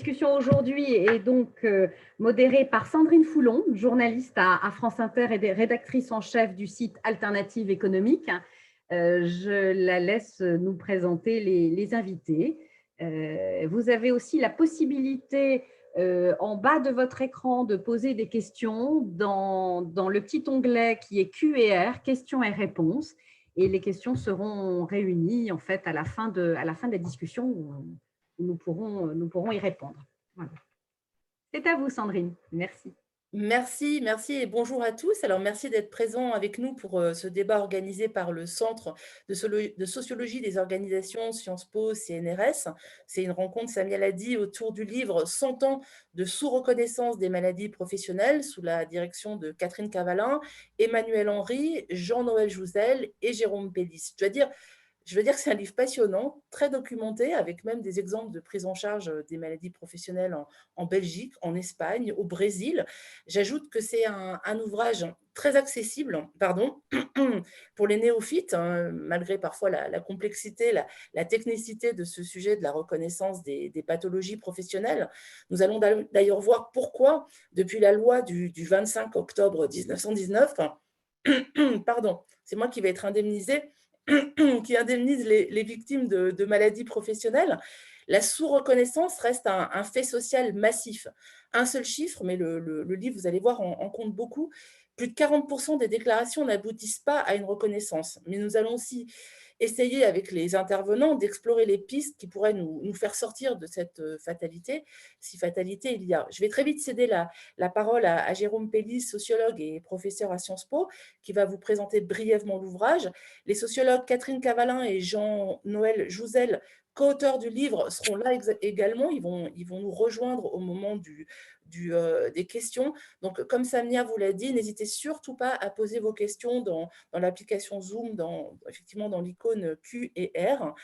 discussion aujourd'hui est donc modérée par Sandrine Foulon, journaliste à France Inter et rédactrice en chef du site Alternative économique. Je la laisse nous présenter les invités. Vous avez aussi la possibilité en bas de votre écran de poser des questions dans le petit onglet qui est Q&R, questions et réponses. Et les questions seront réunies en fait à la fin de la discussion où nous pourrons y répondre. Voilà. C'est à vous, Sandrine. Merci. Merci, merci et bonjour à tous. Alors, merci d'être présents avec nous pour ce débat organisé par le Centre de sociologie des organisations Sciences Po CNRS. C'est une rencontre, Samia l'a dit, autour du livre 100 ans de sous-reconnaissance des maladies professionnelles sous la direction de Catherine Cavalin, Emmanuel Henry, Jean-Noël Jouzel et Jérôme Pellis. Je veux dire que c'est un livre passionnant, très documenté, avec même des exemples de prise en charge des maladies professionnelles en Belgique, en Espagne, au Brésil. J'ajoute que c'est un ouvrage très accessible, pour les néophytes, hein, malgré parfois la complexité, la technicité de ce sujet de la reconnaissance des pathologies professionnelles. Nous allons d'ailleurs voir pourquoi, depuis la loi du 25 octobre 1919, pardon, c'est moi qui vais être indemnisée, qui indemnise les victimes de maladies professionnelles, la sous-reconnaissance reste un fait social massif. Un seul chiffre, mais le livre, vous allez voir, en compte beaucoup. Plus de 40% des déclarations n'aboutissent pas à une reconnaissance. Mais nous allons aussi essayer, avec les intervenants, d'explorer les pistes qui pourraient nous faire sortir de cette fatalité, si fatalité il y a. Je vais très vite céder la parole à Jérôme Pellis, sociologue et professeur à Sciences Po, qui va vous présenter brièvement l'ouvrage. Les sociologues Catherine Cavalin et Jean-Noël Jouzel, co-auteurs du livre, seront là également. Ils vont nous rejoindre au moment des questions. Donc, comme Samia vous l'a dit, n'hésitez surtout pas à poser vos questions dans l'application Zoom, effectivement dans l'icône Q et R.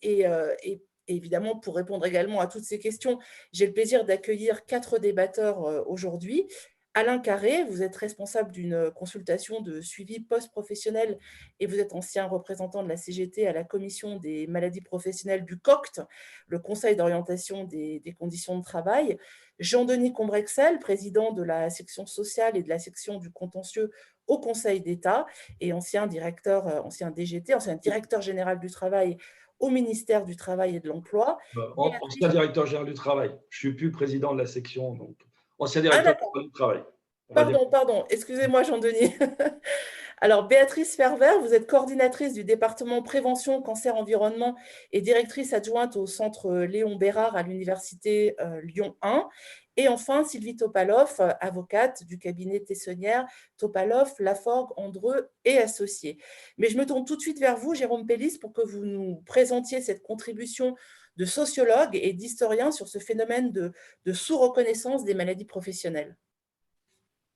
Et évidemment, pour répondre également à toutes ces questions, j'ai le plaisir d'accueillir 4 débatteurs aujourd'hui. Alain Carré, vous êtes responsable d'une consultation de suivi post-professionnel et vous êtes ancien représentant de la CGT à la commission des maladies professionnelles du COCT, le Conseil d'orientation des conditions de travail. Jean-Denis Combrexel, président de la section sociale et de la section du contentieux au Conseil d'État et ancien DGT, ancien directeur général du travail au ministère du Travail et de l'Emploi. Ancien directeur général du travail. Je ne suis plus président de la section, donc ancien Ah, directeur général du travail. Pardon, excusez-moi Jean-Denis. Alors, Béatrice Ferver, vous êtes coordinatrice du département prévention, cancer, environnement et directrice adjointe au centre Léon Bérard à l'université Lyon 1. Et enfin, Sylvie Topalov, avocate du cabinet Tessonnière, Topalov, Laforgue, Andreu et associés. Mais je me tourne tout de suite vers vous, Jérôme Pellis, pour que vous nous présentiez cette contribution de sociologue et d'historien sur ce phénomène de sous-reconnaissance des maladies professionnelles.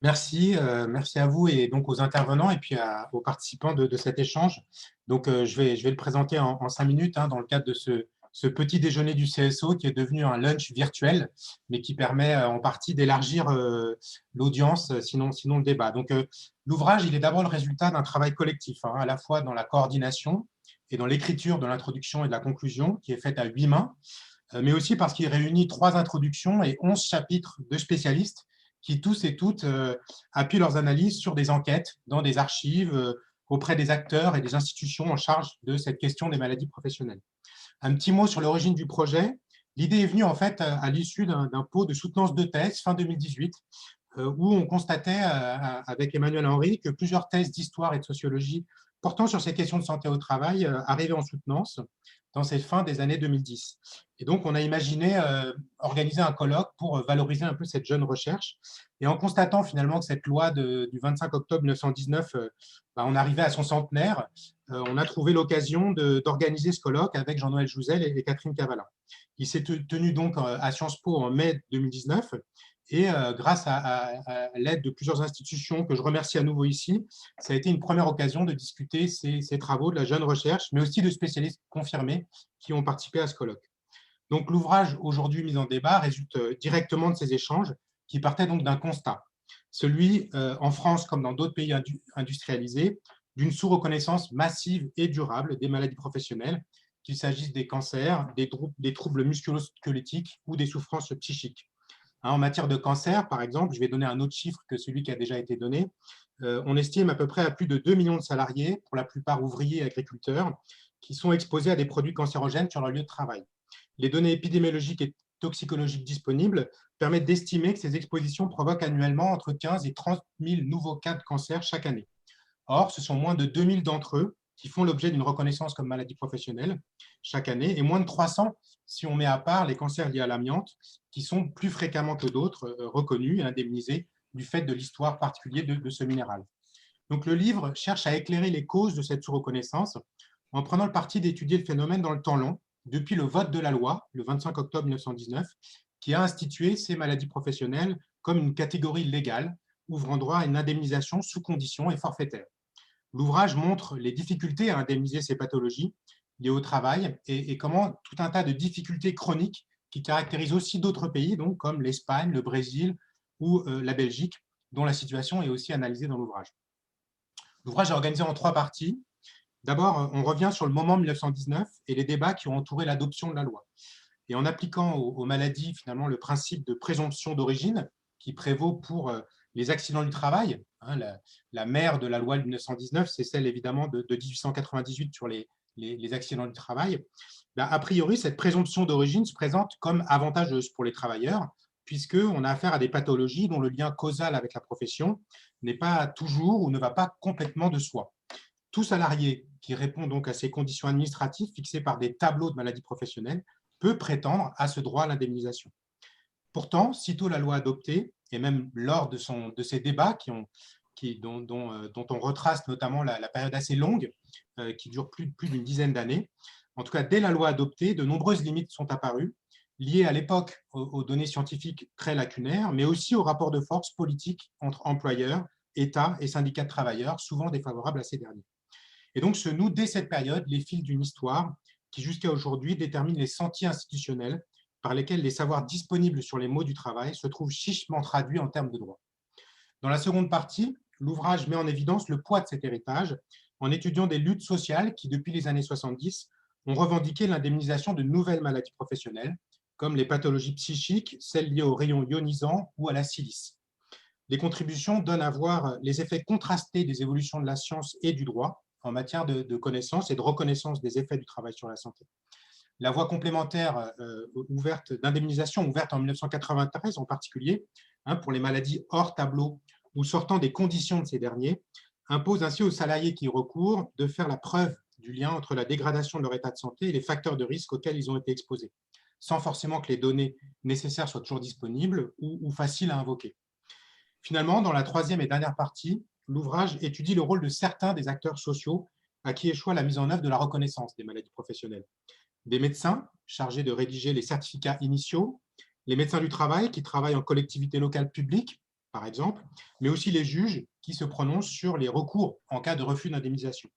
Merci, merci à vous et donc aux intervenants et puis aux participants de cet échange. Donc, je vais le présenter en 5 minutes dans le cadre de ce petit déjeuner du CSO qui est devenu un lunch virtuel, mais qui permet en partie d'élargir l'audience, sinon le débat. Donc, l'ouvrage, il est d'abord le résultat d'un travail collectif, à la fois dans la coordination et dans l'écriture de l'introduction et de la conclusion, qui est faite à 8 mains, mais aussi parce qu'il réunit 3 introductions et 11 chapitres de spécialistes qui tous et toutes appuient leurs analyses sur des enquêtes dans des archives auprès des acteurs et des institutions en charge de cette question des maladies professionnelles. Un petit mot sur l'origine du projet. L'idée est venue en fait à l'issue d'un pot de soutenance de thèse fin 2018 où on constatait avec Emmanuel Henry que plusieurs thèses d'histoire et de sociologie portant sur ces questions de santé au travail arrivaient en soutenance dans cette fin des années 2010. Et donc, on a imaginé organiser un colloque pour valoriser un peu cette jeune recherche. Et en constatant finalement que cette loi du 25 octobre 1919, on arrivait à son centenaire, on a trouvé l'occasion d'organiser ce colloque avec Jean-Noël Jouzel et Catherine Cavalin. Il s'est tenu donc à Sciences Po en mai 2019. Et grâce à l'aide de plusieurs institutions que je remercie à nouveau ici, ça a été une première occasion de discuter ces travaux de la jeune recherche, mais aussi de spécialistes confirmés qui ont participé à ce colloque. Donc l'ouvrage aujourd'hui mis en débat résulte directement de ces échanges qui partaient donc d'un constat, celui en France comme dans d'autres pays industrialisés, d'une sous-reconnaissance massive et durable des maladies professionnelles qu'il s'agisse des cancers, des troubles musculo-squelettiques ou des souffrances psychiques. En matière de cancer, par exemple, je vais donner un autre chiffre que celui qui a déjà été donné. On estime à peu près à plus de 2 millions de salariés, pour la plupart ouvriers et agriculteurs, qui sont exposés à des produits cancérogènes sur leur lieu de travail. Les données épidémiologiques et toxicologiques disponibles permettent d'estimer que ces expositions provoquent annuellement entre 15 et 30 000 nouveaux cas de cancer chaque année. Or, ce sont moins de 2 000 d'entre eux qui font l'objet d'une reconnaissance comme maladie professionnelle chaque année, et moins de 300 si on met à part les cancers liés à l'amiante, qui sont plus fréquemment que d'autres reconnus et indemnisés du fait de l'histoire particulière de ce minéral. Donc, le livre cherche à éclairer les causes de cette sous-reconnaissance en prenant le parti d'étudier le phénomène dans le temps long, depuis le vote de la loi, le 25 octobre 1919, qui a institué ces maladies professionnelles comme une catégorie légale, ouvrant droit à une indemnisation sous conditions et forfaitaire. L'ouvrage montre les difficultés à indemniser ces pathologies liées au travail et comment tout un tas de difficultés chroniques qui caractérisent aussi d'autres pays, donc comme l'Espagne, le Brésil ou la Belgique, dont la situation est aussi analysée dans l'ouvrage. L'ouvrage est organisé en 3 parties. D'abord, on revient sur le moment 1919 et les débats qui ont entouré l'adoption de la loi. Et en appliquant aux maladies, finalement, le principe de présomption d'origine qui prévaut pour les accidents du travail, la mère de la loi de 1919, c'est celle évidemment de 1898 sur les accidents du travail. A priori, cette présomption d'origine se présente comme avantageuse pour les travailleurs, puisqu'on a affaire à des pathologies dont le lien causal avec la profession n'est pas toujours ou ne va pas complètement de soi. Tout salarié qui répond donc à ces conditions administratives fixées par des tableaux de maladies professionnelles peut prétendre à ce droit à l'indemnisation. Pourtant, sitôt la loi adoptée, et même lors de ces débats dont on retrace notamment la période assez longue, qui dure plus d'une dizaine d'années, en tout cas, dès la loi adoptée, de nombreuses limites sont apparues, liées à l'époque aux données scientifiques très lacunaires, mais aussi aux rapports de force politiques entre employeurs, États et syndicats de travailleurs, souvent défavorables à ces derniers. Et donc se nouent dès cette période les fils d'une histoire qui, jusqu'à aujourd'hui, détermine les sentiers institutionnels par lesquels les savoirs disponibles sur les maux du travail se trouvent chichement traduits en termes de droit. Dans la seconde partie, l'ouvrage met en évidence le poids de cet héritage en étudiant des luttes sociales qui, depuis les années 70, ont revendiqué l'indemnisation de nouvelles maladies professionnelles, comme les pathologies psychiques, celles liées aux rayons ionisants ou à la silice. Les contributions donnent à voir les effets contrastés des évolutions de la science et du droit en matière de connaissance et de reconnaissance des effets du travail sur la santé. La voie complémentaire d'indemnisation ouverte en 1993 en particulier, pour les maladies hors tableau ou sortant des conditions de ces derniers, impose ainsi aux salariés qui y recourent de faire la preuve du lien entre la dégradation de leur état de santé et les facteurs de risque auxquels ils ont été exposés, sans forcément que les données nécessaires soient toujours disponibles ou faciles à invoquer. Finalement, dans la troisième et dernière partie, l'ouvrage étudie le rôle de certains des acteurs sociaux à qui échoit la mise en œuvre de la reconnaissance des maladies professionnelles. Des médecins chargés de rédiger les certificats initiaux, les médecins du travail qui travaillent en collectivité locale publique, par exemple, mais aussi les juges qui se prononcent sur les recours en cas de refus d'indemnisation.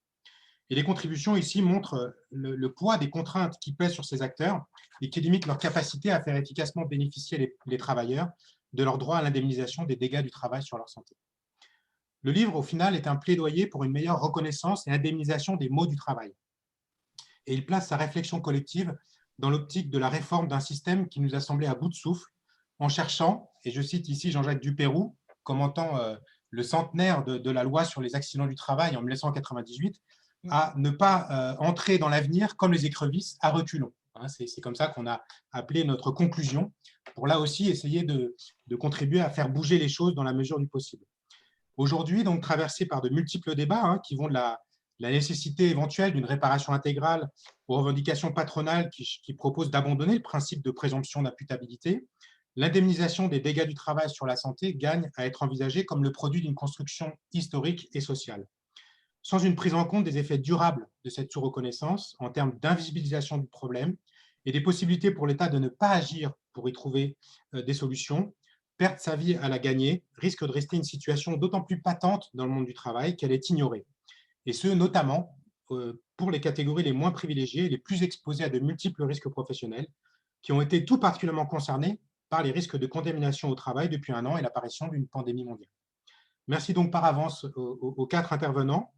Et les contributions ici montrent le poids des contraintes qui pèsent sur ces acteurs et qui limitent leur capacité à faire efficacement bénéficier les travailleurs de leur droit à l'indemnisation des dégâts du travail sur leur santé. Le livre, au final, est un plaidoyer pour une meilleure reconnaissance et indemnisation des maux du travail. Et il place sa réflexion collective dans l'optique de la réforme d'un système qui nous a semblé à bout de souffle, en cherchant, et je cite ici Jean-Jacques Dupeyroux, commentant le centenaire de la loi sur les accidents du travail en 1998, à ne pas entrer dans l'avenir comme les écrevisses à reculons. C'est comme ça qu'on a appelé notre conclusion, pour là aussi essayer de contribuer à faire bouger les choses dans la mesure du possible. Aujourd'hui, donc traversé par de multiples débats qui vont de la nécessité éventuelle d'une réparation intégrale aux revendications patronales qui proposent d'abandonner le principe de présomption d'imputabilité, l'indemnisation des dégâts du travail sur la santé gagne à être envisagée comme le produit d'une construction historique et sociale. Sans une prise en compte des effets durables de cette sous-reconnaissance en termes d'invisibilisation du problème et des possibilités pour l'État de ne pas agir pour y trouver des solutions, perdre sa vie à la gagner risque de rester une situation d'autant plus patente dans le monde du travail qu'elle est ignorée. Et ce, notamment pour les catégories les moins privilégiées et les plus exposées à de multiples risques professionnels, qui ont été tout particulièrement concernés par les risques de contamination au travail depuis 1 an et l'apparition d'une pandémie mondiale. Merci donc par avance aux 4 intervenants.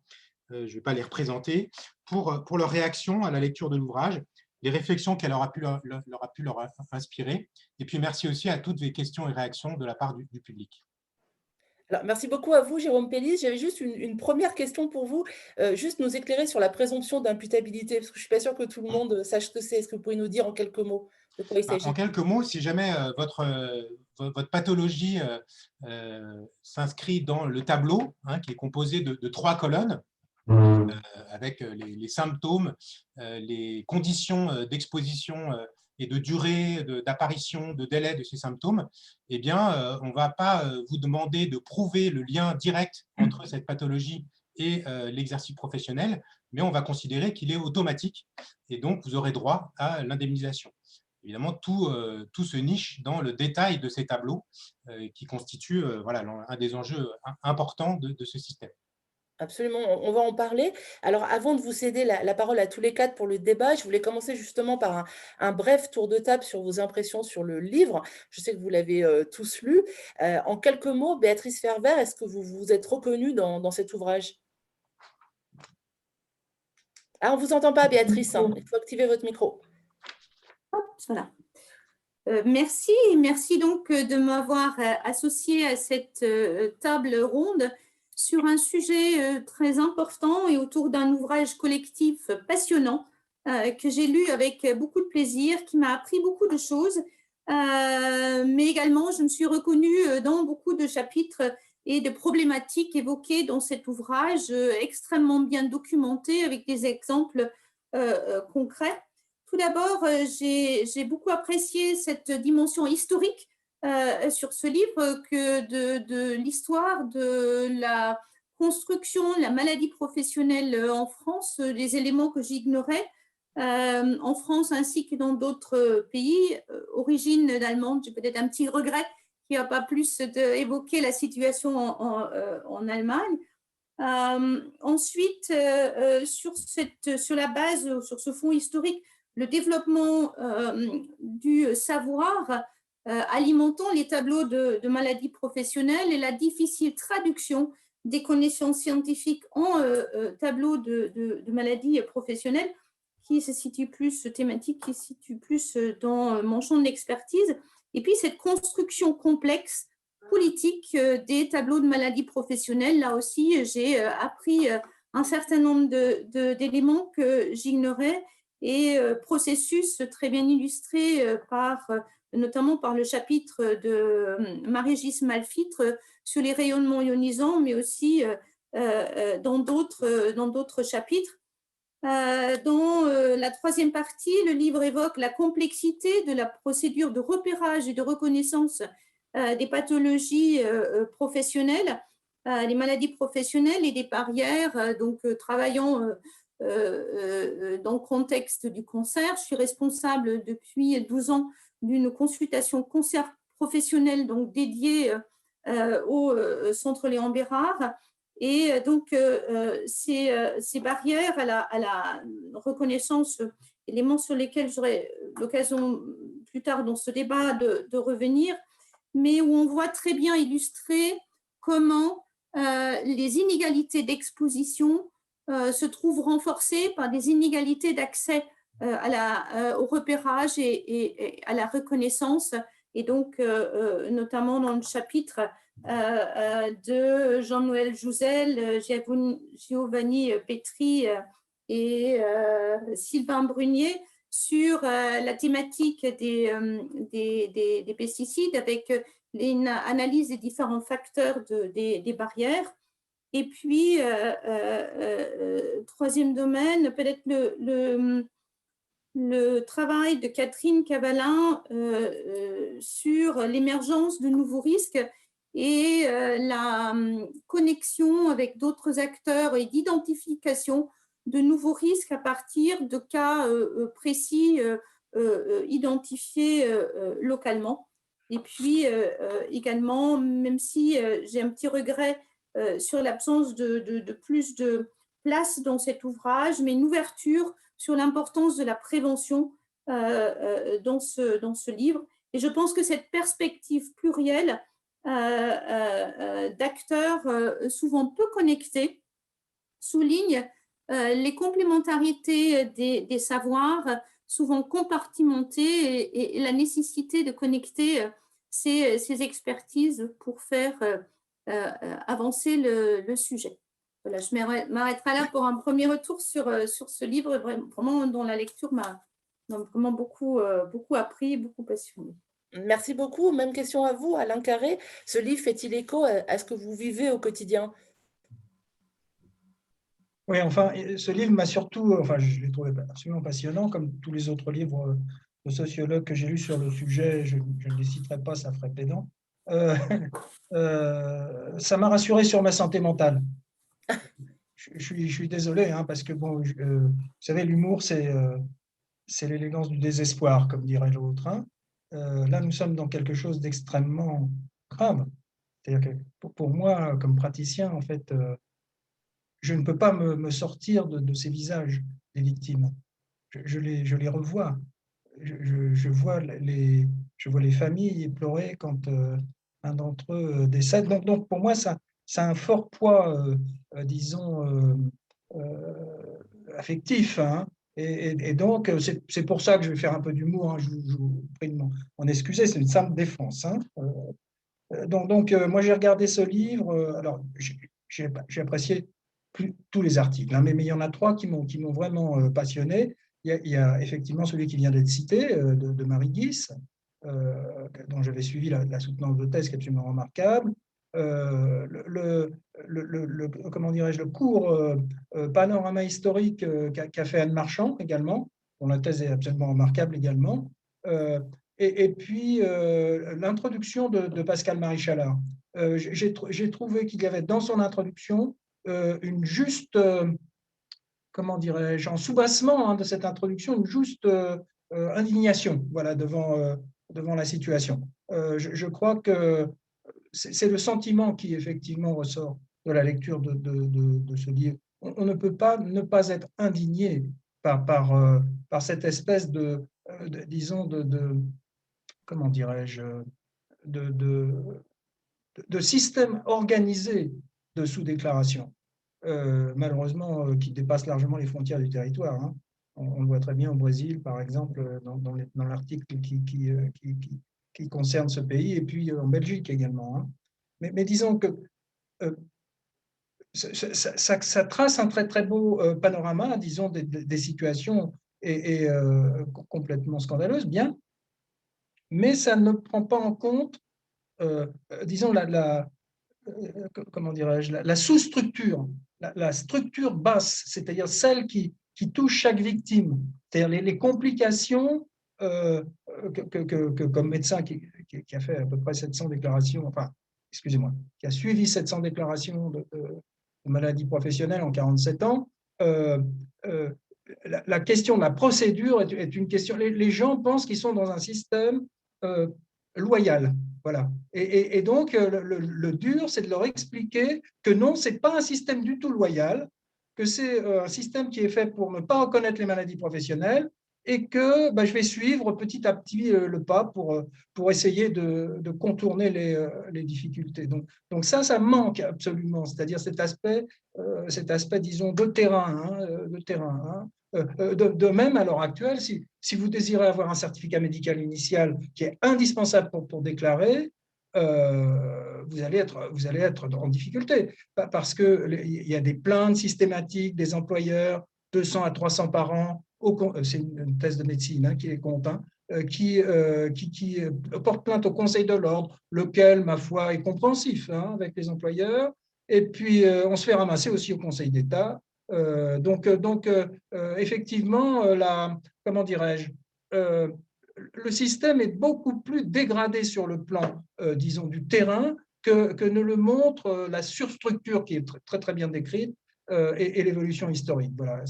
je ne vais pas les représenter, pour leur réaction à la lecture de l'ouvrage, les réflexions qu'elle aura pu leur inspirer. Et puis, merci aussi à toutes les questions et réactions de la part du public. Alors, merci beaucoup à vous, Jérôme Pellis. J'avais juste une première question pour vous, juste nous éclairer sur la présomption d'imputabilité, parce que je ne suis pas sûre que tout le monde sache ce que c'est. Est-ce que vous pouvez nous dire en quelques mots de quoi il s'agit? En quelques mots, si jamais votre pathologie s'inscrit dans le tableau, hein, qui est composé de 3 colonnes, avec les symptômes, les conditions d'exposition et de durée, d'apparition, de délai de ces symptômes, eh bien, on ne va pas vous demander de prouver le lien direct entre cette pathologie et l'exercice professionnel, mais on va considérer qu'il est automatique et donc vous aurez droit à l'indemnisation. Évidemment, tout se niche dans le détail de ces tableaux qui constituent voilà, un des enjeux importants de ce système. Absolument, on va en parler. Alors, avant de vous céder la parole à tous les 4 pour le débat, je voulais commencer justement par un bref tour de table sur vos impressions sur le livre. Je sais que vous l'avez tous lu. En quelques mots, Béatrice Ferber, est-ce que vous vous êtes reconnue dans cet ouvrage? Ah, on ne vous entend pas, Béatrice, hein. Il faut activer votre micro. Hop, voilà. Merci donc de m'avoir associée à cette table ronde sur un sujet très important et autour d'un ouvrage collectif passionnant que j'ai lu avec beaucoup de plaisir, qui m'a appris beaucoup de choses, mais également je me suis reconnue dans beaucoup de chapitres et de problématiques évoquées dans cet ouvrage extrêmement bien documenté avec des exemples concrets. Tout d'abord, j'ai beaucoup apprécié cette dimension historique sur ce livre que de l'histoire de la construction de la maladie professionnelle en France, des éléments que j'ignorais en France ainsi que dans d'autres pays. Origine allemande, j'ai peut-être un petit regret qu'il n'y a pas plus évoqué la situation en Allemagne. Ensuite, sur la base, sur ce fond historique, le développement du savoir alimentant les tableaux de maladies professionnelles et la difficile traduction des connaissances scientifiques en tableaux de maladies professionnelles qui se situe plus thématique, qui se situe plus dans mon champ d'expertise. Et puis cette construction complexe politique des tableaux de maladies professionnelles, là aussi j'ai appris un certain nombre d'éléments que j'ignorais et processus très bien illustré notamment par le chapitre de Marie-Gis Malfitre sur les rayonnements ionisants, mais aussi dans d'autres chapitres. Dans la troisième partie, le livre évoque la complexité de la procédure de repérage et de reconnaissance des pathologies professionnelles, les maladies professionnelles et des barrières, donc travaillant dans le contexte du cancer. Je suis responsable depuis 12 ans d'une consultation cancer professionnelle donc dédiée au Centre Léon Bérard. Et donc, ces barrières à la reconnaissance, éléments sur lesquels j'aurai l'occasion plus tard dans ce débat de revenir, mais où on voit très bien illustrer comment les inégalités d'exposition se trouvent renforcées par des inégalités d'accès au repérage et à la reconnaissance. Et donc, notamment dans le chapitre de Jean-Noël Jouzel, Giovanni Petri et Sylvain Brunier sur la thématique des pesticides avec une analyse des différents facteurs des barrières. Et puis, troisième domaine, peut-être le travail de Catherine Cavalin sur l'émergence de nouveaux risques et la connexion avec d'autres acteurs et d'identification de nouveaux risques à partir de cas précis identifiés localement. Et puis également, même si j'ai un petit regret sur l'absence de plus de place dans cet ouvrage, mais une ouverture sur l'importance de la prévention dans ce livre. Et je pense que cette perspective plurielle d'acteurs souvent peu connectés souligne les complémentarités des savoirs, souvent compartimentés, et la nécessité de connecter ces expertises pour faire avancer le sujet. Voilà, je m'arrêterai là pour un premier retour sur ce livre, vraiment dont la lecture m'a vraiment beaucoup appris, beaucoup passionné. Merci beaucoup. Même question à vous, Alain Carré. Ce livre fait-il écho à ce que vous vivez au quotidien? Oui, enfin, ce livre m'a surtout, enfin, je l'ai trouvé absolument passionnant, comme tous les autres livres de sociologues que j'ai lus sur le sujet. Je ne les citerai pas, ça ferait pédant. Ça m'a rassuré sur ma santé mentale. Je suis désolé, hein, parce que, bon, vous savez, l'humour, c'est l'élégance du désespoir, comme dirait l'autre. Hein. Là, nous sommes dans quelque chose d'extrêmement grave. C'est-à-dire que pour moi, comme praticien, en fait, je ne peux pas me sortir de ces visages des victimes. Je les revois. Je vois les familles pleurer quand un d'entre eux décède. Donc, pour moi, ça a un fort poids, disons, affectif. Hein. Et donc, c'est pour ça que je vais faire un peu d'humour. Hein. Je vous prie de m'en excuser, c'est une simple défense. Hein. Donc, moi, j'ai regardé ce livre. Alors, j'ai apprécié tous les articles, hein, mais il y en a 3 qui m'ont vraiment passionné. Il y a effectivement celui qui vient d'être cité, de Marie Guis, dont j'avais suivi la soutenance de thèse, qui est absolument remarquable. Comment dirais-je, le cours panorama historique qu'a fait Anne Marchand également, dont la thèse est absolument remarquable également. Et puis l'introduction de Pascal Marie-Chalard. J'ai trouvé qu'il y avait dans son introduction une juste, comment dirais-je, en soubassement, hein, de cette introduction, une juste indignation, voilà, devant la situation. Je crois que c'est le sentiment qui effectivement ressort de la lecture de ce livre. On ne peut pas ne pas être indigné par cette espèce disons, comment dirais-je, de système organisé de sous-déclaration, malheureusement, qui dépasse largement les frontières du territoire. Hein. On le voit très bien au Brésil, par exemple, dans l'article qui concerne ce pays, et puis en Belgique également. Hein. Mais disons que ça trace un très, très beau panorama, disons, des situations et complètement scandaleuses, bien, mais ça ne prend pas en compte, disons, comment dirais-je, la sous-structure, la structure basse, c'est-à-dire celle qui touche chaque victime, c'est-à-dire les complications que comme médecin qui a fait à peu près 700 déclarations, enfin, excusez-moi, qui a suivi 700 déclarations de maladies professionnelles en 47 ans, la question de la procédure est une question. Les gens pensent qu'ils sont dans un système loyal. Voilà. Et donc, le dur, c'est de leur expliquer que non, ce n'est pas un système du tout loyal, que c'est un système qui est fait pour ne pas reconnaître les maladies professionnelles et que je vais suivre petit à petit le pas pour essayer de contourner les difficultés. Donc ça manque absolument, c'est-à-dire cet aspect, disons, de terrain. Hein. De même, à l'heure actuelle, si vous désirez avoir un certificat médical initial qui est indispensable pour déclarer, vous allez être en difficulté parce qu'il y a des plaintes systématiques des employeurs, 200 à 300 par an. C'est une thèse de médecine, hein, qui les compte, hein, qui porte plainte au Conseil de l'ordre, lequel, ma foi, est compréhensif, hein, avec les employeurs. Et puis, on se fait ramasser aussi au Conseil d'État. Donc, effectivement, comment dirais-je, le système est beaucoup plus dégradé sur le plan, disons, du terrain que ne le montre la surstructure qui est très, très bien décrite et l'évolution historique. Voilà.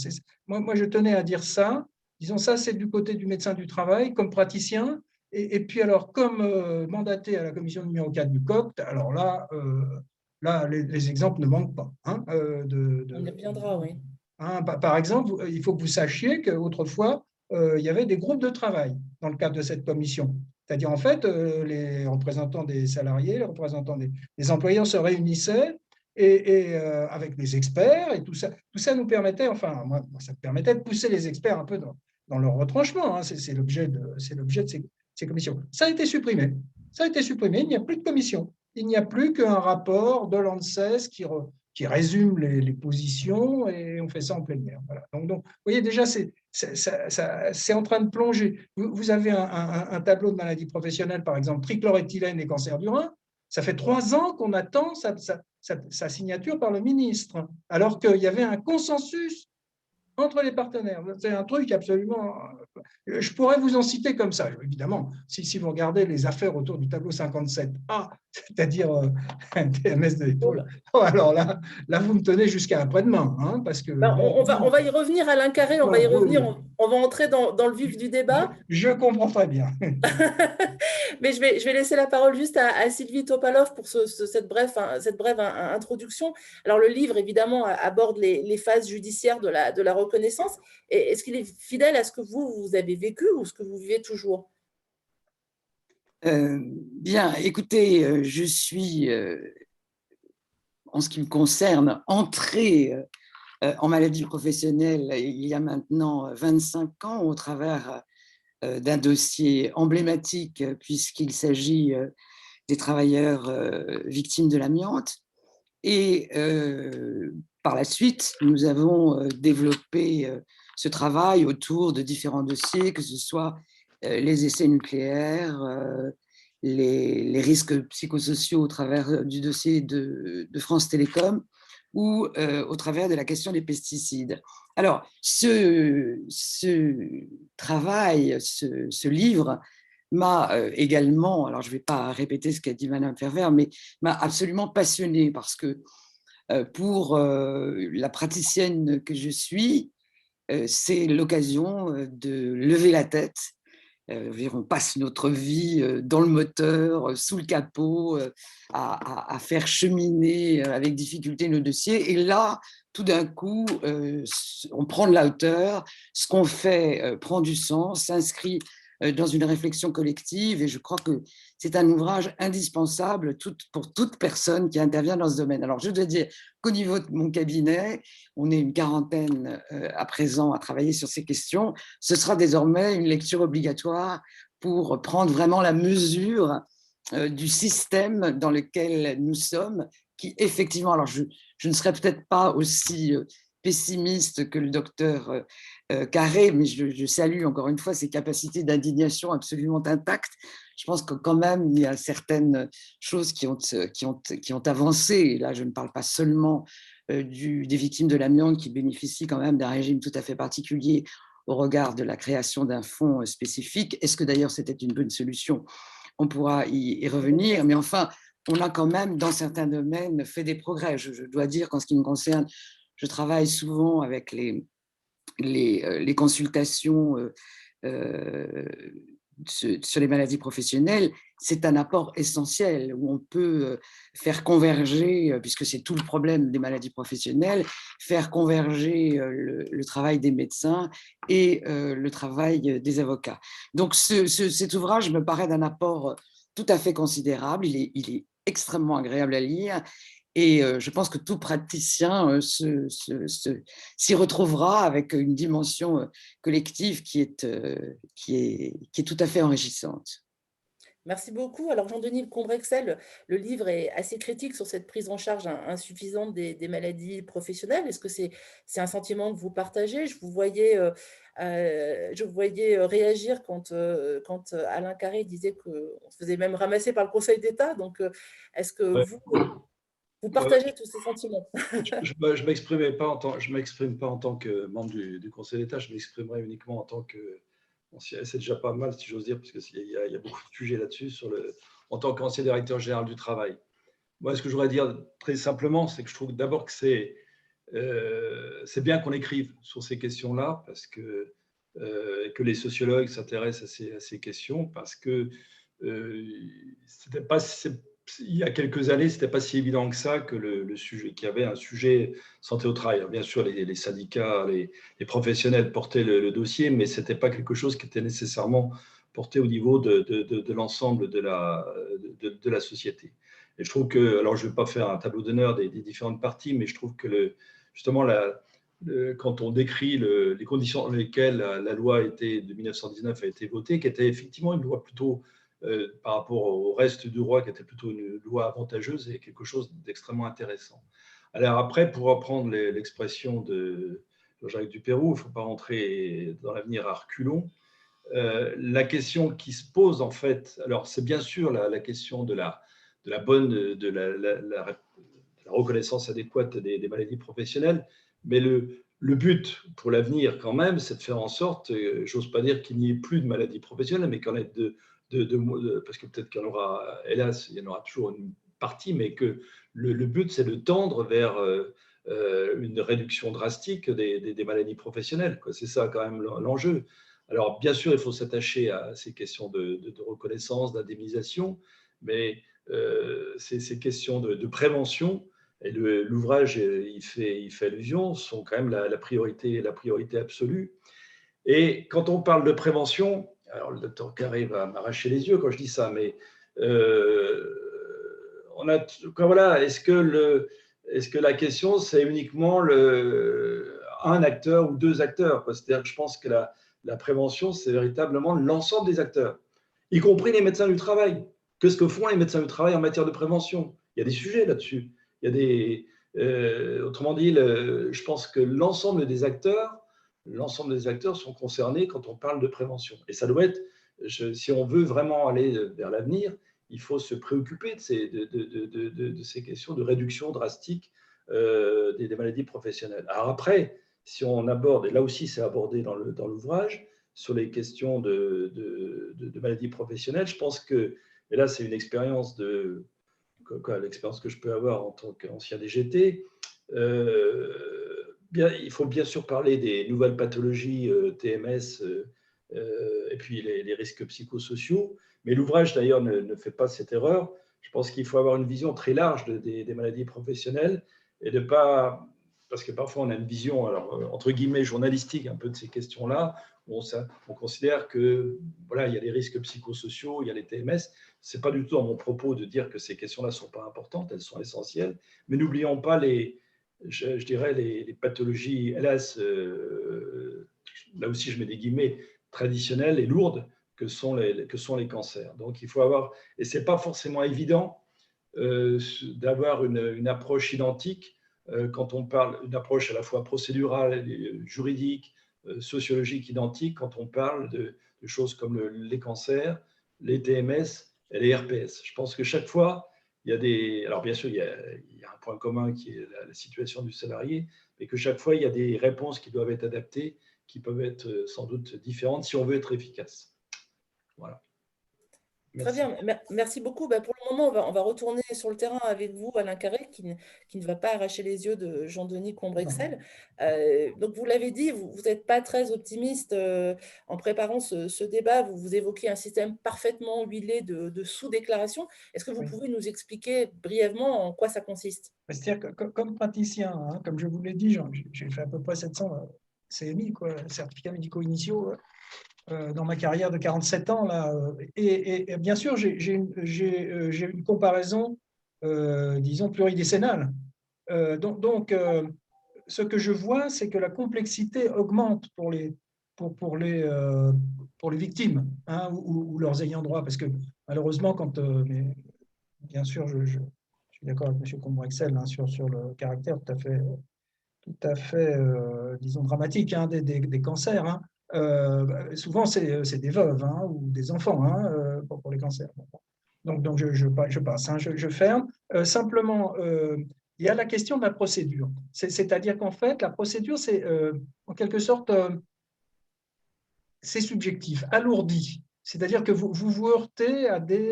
Moi, je tenais à dire ça. Disons, ça, c'est du côté du médecin du travail, comme praticien. Et puis, alors, comme mandaté à la commission numéro 4 du COCT, alors là, les exemples ne manquent pas. Hein, On y reviendra, oui. Hein, par exemple, il faut que vous sachiez qu'autrefois, il y avait des groupes de travail dans le cadre de cette commission. C'est-à-dire, en fait, les représentants des salariés, les représentants des employeurs se réunissaient avec des experts et tout ça nous permettait, enfin, moi, ça me permettait de pousser les experts un peu dans leur retranchement. Hein. C'est l'objet de ces commissions. Ça a été supprimé. Ça a été supprimé. Il n'y a plus de commission. Il n'y a plus qu'un rapport de l'ANSES qui résume les positions et on fait ça en plénière. Voilà. Donc, vous voyez, déjà, c'est en train de plonger. Vous avez un tableau de maladies professionnelles, par exemple, trichloroéthylène et cancer du rein. Ça fait 3 ans qu'on attend sa signature par le ministre, alors qu'il y avait un consensus entre les partenaires. C'est un truc absolument… Je pourrais vous en citer comme ça, évidemment, si vous regardez les affaires autour du tableau 57A, c'est-à-dire TMS de l'épaule. Oh, alors là, vous me tenez jusqu'à après-demain, hein, parce que… On va y revenir, Alain Carré, on va y revenir, on va entrer dans le vif du débat. Je comprends très bien. Mais je vais laisser la parole juste à Sylvie Topalov pour cette brève introduction. Alors, le livre, évidemment, aborde les phases judiciaires de la reconnaissance. Est-ce qu'il est fidèle à ce que vous avez vécu ou ce que vous vivez toujours? Bien, écoutez, je suis, en ce qui me concerne, entrée en maladie professionnelle il y a maintenant 25 ans au travers d'un dossier emblématique puisqu'il s'agit des travailleurs victimes de l'amiante. Et par la suite, nous avons développé ce travail autour de différents dossiers, que ce soit les essais nucléaires, les risques psychosociaux au travers du dossier de France Télécom ou au travers de la question des pesticides. Alors, ce travail, ce livre m'a également, alors je ne vais pas répéter ce qu'a dit Madame Fervert, mais m'a absolument passionnée parce que pour la praticienne que je suis, c'est l'occasion de lever la tête. On passe notre vie dans le moteur, sous le capot, à faire cheminer avec difficulté nos dossiers. Et là, tout d'un coup, on prend de la hauteur, ce qu'on fait prend du sens, s'inscrit dans une réflexion collective. Et je crois que c'est un ouvrage indispensable pour toute personne qui intervient dans ce domaine. Alors, je dois dire qu'au niveau de mon cabinet, on est une quarantaine à présent à travailler sur ces questions. Ce sera désormais une lecture obligatoire pour prendre vraiment la mesure du système dans lequel nous sommes, qui effectivement, alors je ne serais peut-être pas aussi pessimiste que le docteur Carré, mais je salue encore une fois ses capacités d'indignation absolument intactes. Je pense que quand même, il y a certaines choses qui ont avancé. Et là, je ne parle pas seulement des victimes de l'amiante qui bénéficient quand même d'un régime tout à fait particulier au regard de la création d'un fonds spécifique. Est-ce que d'ailleurs c'était une bonne solution? On pourra y revenir, mais enfin, on a quand même dans certains domaines fait des progrès. Je dois dire qu'en ce qui me concerne, je travaille souvent avec les consultations sur les maladies professionnelles. C'est un apport essentiel où on peut faire converger, puisque c'est tout le problème des maladies professionnelles, faire converger le travail des médecins et le travail des avocats. Donc cet ouvrage me paraît d'un apport tout à fait considérable. Il est extrêmement agréable à lire. Et je pense que tout praticien s'y retrouvera avec une dimension collective qui est tout à fait enrichissante. Merci beaucoup. Alors, Jean-Denis Combrexel, le livre est assez critique sur cette prise en charge insuffisante des maladies professionnelles. Est-ce que c'est un sentiment que vous partagez? Je vous voyais réagir quand Alain Carré disait qu'on se faisait même ramasser par le Conseil d'État. Donc, est-ce que vous partagez tous ces sentiments? Je ne m'exprime pas en tant que membre du Conseil d'État, je m'exprimerai uniquement en tant que… c'est déjà pas mal, si j'ose dire, parce qu'il y a beaucoup de sujets là-dessus, en tant qu'ancien directeur général du travail. Moi, ce que je voudrais dire très simplement, c'est que je trouve d'abord que c'est bien qu'on écrive sur ces questions-là, parce que les sociologues s'intéressent à ces questions, parce que c'était pas… Il y a quelques années, ce n'était pas si évident que ça qu'il y avait un sujet santé au travail. Bien sûr, les syndicats, les professionnels portaient le dossier, mais ce n'était pas quelque chose qui était nécessairement porté au niveau de l'ensemble de la société. Et je trouve que, alors je ne vais pas faire un tableau d'honneur des différentes parties, mais je trouve que justement, quand on décrit les conditions dans lesquelles la loi de 1919 a été votée, qui était effectivement une loi plutôt, par rapport au reste du droit, qui était plutôt une loi avantageuse et quelque chose d'extrêmement intéressant. Alors après, pour reprendre l'expression de Jacques Dupérou, il ne faut pas rentrer dans l'avenir à reculons. La question qui se pose, en fait, alors c'est bien sûr la question de la reconnaissance adéquate des maladies professionnelles, mais le but pour l'avenir, quand même, c'est de faire en sorte, j'ose pas dire qu'il n'y ait plus de maladies professionnelles, mais qu'en ait parce que peut-être qu'il y en aura, hélas, il y en aura toujours une partie, mais que le but, c'est de tendre vers une réduction drastique des maladies professionnelles. C'est ça, quand même, l'enjeu. Alors, bien sûr, il faut s'attacher à ces questions de reconnaissance, d'indemnisation, mais ces questions de prévention, et l'ouvrage y fait allusion, sont quand même la priorité absolue. Et quand on parle de prévention, alors le docteur Carré va m'arracher les yeux quand je dis ça, mais voilà, est-ce que la question, c'est uniquement un acteur ou deux acteurs? C'est-à-dire que je pense que la prévention, c'est véritablement l'ensemble des acteurs, y compris les médecins du travail. Qu'est-ce que font les médecins du travail en matière de prévention? Il y a des sujets là-dessus. Autrement dit, je pense que l'ensemble des acteurs sont concernés quand on parle de prévention. Et ça doit être, si on veut vraiment aller vers l'avenir, il faut se préoccuper de ces questions de réduction drastique des maladies professionnelles. Alors après, si on aborde, et là aussi c'est abordé dans l'ouvrage, sur les questions de maladies professionnelles, je pense que, et là c'est une expérience l'expérience que je peux avoir en tant qu'ancien DGT, il faut bien sûr parler des nouvelles pathologies TMS et puis les risques psychosociaux, mais l'ouvrage d'ailleurs ne fait pas cette erreur. Je pense qu'il faut avoir une vision très large des maladies professionnelles et de pas, parce que parfois on a une vision, alors, entre guillemets, journalistique un peu de ces questions-là, où on considère que voilà, il y a les risques psychosociaux, il y a les TMS. Ce n'est pas du tout dans mon propos de dire que ces questions-là ne sont pas importantes, elles sont essentielles, mais n'oublions pas je dirais les pathologies, hélas, là aussi je mets des guillemets, traditionnelles et lourdes que sont les cancers. Donc il faut avoir, et ce n'est pas forcément évident d'avoir une approche identique quand on parle, une approche à la fois procédurale, juridique, sociologique identique, quand on parle de choses comme les cancers, les TMS et les RPS. Je pense que chaque fois, il y a alors bien sûr, il y a un point commun qui est la situation du salarié, mais que chaque fois, il y a des réponses qui doivent être adaptées, qui peuvent être sans doute différentes si on veut être efficace. Voilà. Merci. Très bien, merci beaucoup. Pour le moment, on va retourner sur le terrain avec vous, Alain Carré, qui ne va pas arracher les yeux de Jean-Denis Combrexel. Donc, vous l'avez dit, vous n'êtes pas très optimiste en préparant ce débat. Vous évoquez un système parfaitement huilé de sous-déclaration. Est-ce que vous pouvez nous expliquer brièvement en quoi ça consiste? C'est-à-dire que comme praticien, hein, comme je vous l'ai dit, j'ai fait à peu près 700 CMI, certificats médicaux initiaux, dans ma carrière de 47 ans. Là, et bien sûr, j'ai une comparaison, disons, pluridécennale. Donc, ce que je vois, c'est que la complexité augmente pour les victimes, hein, ou leurs ayants droit, parce que malheureusement, mais bien sûr, je suis d'accord avec M. Combrexel, hein, sur le caractère tout à fait disons, dramatique, hein, des cancers. Hein. Souvent, c'est des veuves, hein, ou des enfants, hein, pour les cancers. Donc je passe, hein, je ferme. Simplement, il y a la question de la procédure. C'est-à-dire qu'en fait, la procédure, c'est en quelque sorte, c'est subjectif, alourdi. C'est-à-dire que vous heurtez à des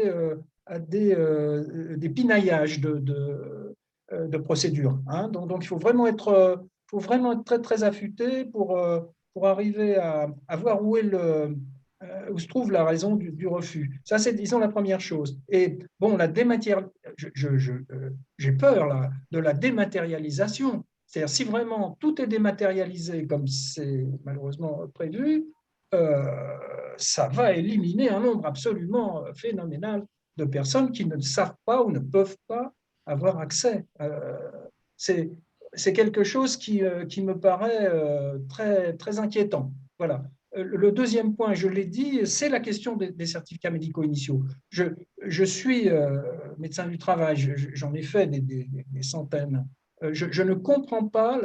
pinaillages de procédures. Hein. Donc, il faut vraiment être très, très affûté pour arriver à voir où se trouve la raison du refus. Ça, c'est, disons, la première chose. Et bon, j'ai peur là, de la dématérialisation. C'est-à-dire, si vraiment tout est dématérialisé comme c'est malheureusement prévu, ça va éliminer un nombre absolument phénoménal de personnes qui ne savent pas ou ne peuvent pas avoir accès. C'est quelque chose qui me paraît très, très inquiétant. Voilà. Le deuxième point, je l'ai dit, c'est la question des certificats médicaux initiaux. Je suis médecin du travail, j'en ai fait des centaines. Je ne comprends pas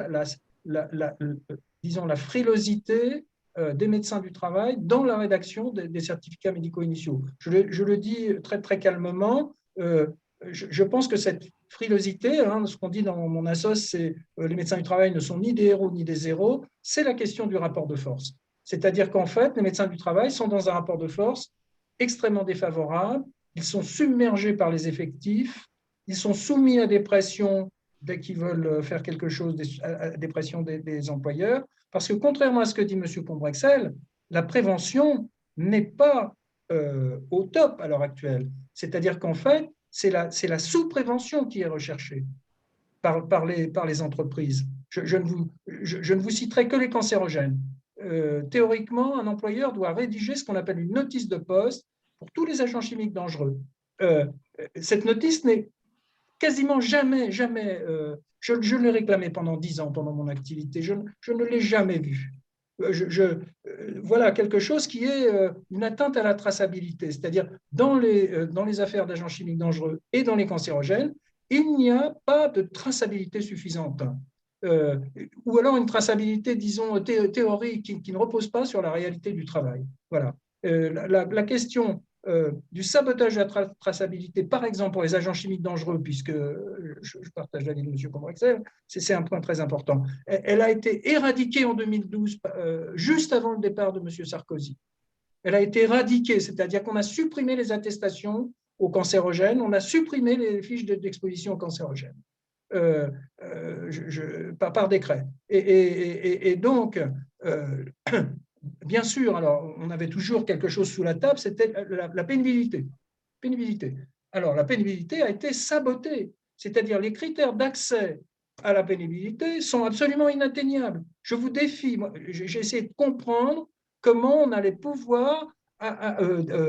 disons, la frilosité des médecins du travail dans la rédaction des certificats médicaux initiaux. Je le dis très, très calmement. Je pense que cette frilosité, ce qu'on dit dans mon assos, c'est les médecins du travail ne sont ni des héros ni des héros, c'est la question du rapport de force. C'est-à-dire qu'en fait, les médecins du travail sont dans un rapport de force extrêmement défavorable, ils sont submergés par les effectifs, ils sont soumis à des pressions dès qu'ils veulent faire quelque chose, des pressions des employeurs, parce que contrairement à ce que dit M. Combrexel, la prévention n'est pas au top à l'heure actuelle. C'est-à-dire qu'en fait, c'est la sous-prévention qui est recherchée par les entreprises. Je ne vous citerai que les cancérogènes. Théoriquement, un employeur doit rédiger ce qu'on appelle une notice de poste pour tous les agents chimiques dangereux. Cette notice n'est quasiment jamais, je l'ai réclamée pendant 10 ans, pendant mon activité, je ne l'ai jamais vue. Voilà quelque chose qui est une atteinte à la traçabilité, c'est-à-dire dans les affaires d'agents chimiques dangereux et dans les cancérogènes, il n'y a pas de traçabilité suffisante. Ou alors une traçabilité, disons, théorique qui ne repose pas sur la réalité du travail. Voilà. La question du sabotage de la traçabilité, par exemple pour les agents chimiques dangereux, puisque je partage l'avis de M. Combrexel, c'est un point très important. Elle a été éradiquée en 2012, juste avant le départ de M. Sarkozy. Elle a été éradiquée, c'est-à-dire qu'on a supprimé les attestations aux cancérogènes, on a supprimé les fiches d'exposition aux cancérogènes. Par décret. Et donc, bien sûr, alors on avait toujours quelque chose sous la table, c'était la pénibilité. Alors, la pénibilité a été sabotée, c'est-à-dire les critères d'accès à la pénibilité sont absolument inatteignables. Je vous défie, j'ai essayé de comprendre comment on allait pouvoir,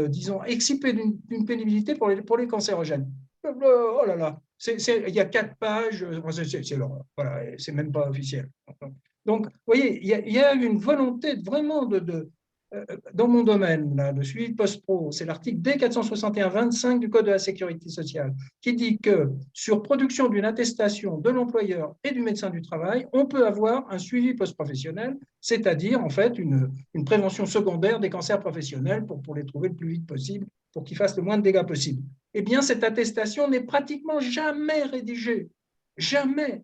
disons, exciper d'une pénibilité pour les cancérogènes. Oh là là, il y a 4 pages, voilà, c'est même pas officiel. Donc, vous voyez, il y a une volonté vraiment dans mon domaine là, de suivi post-pro, c'est l'article D461-25 du Code de la sécurité sociale, qui dit que sur production d'une attestation de l'employeur et du médecin du travail, on peut avoir un suivi post-professionnel, c'est-à-dire en fait une prévention secondaire des cancers professionnels pour les trouver le plus vite possible, pour qu'ils fassent le moins de dégâts possible. Eh bien, cette attestation n'est pratiquement jamais rédigée. Jamais.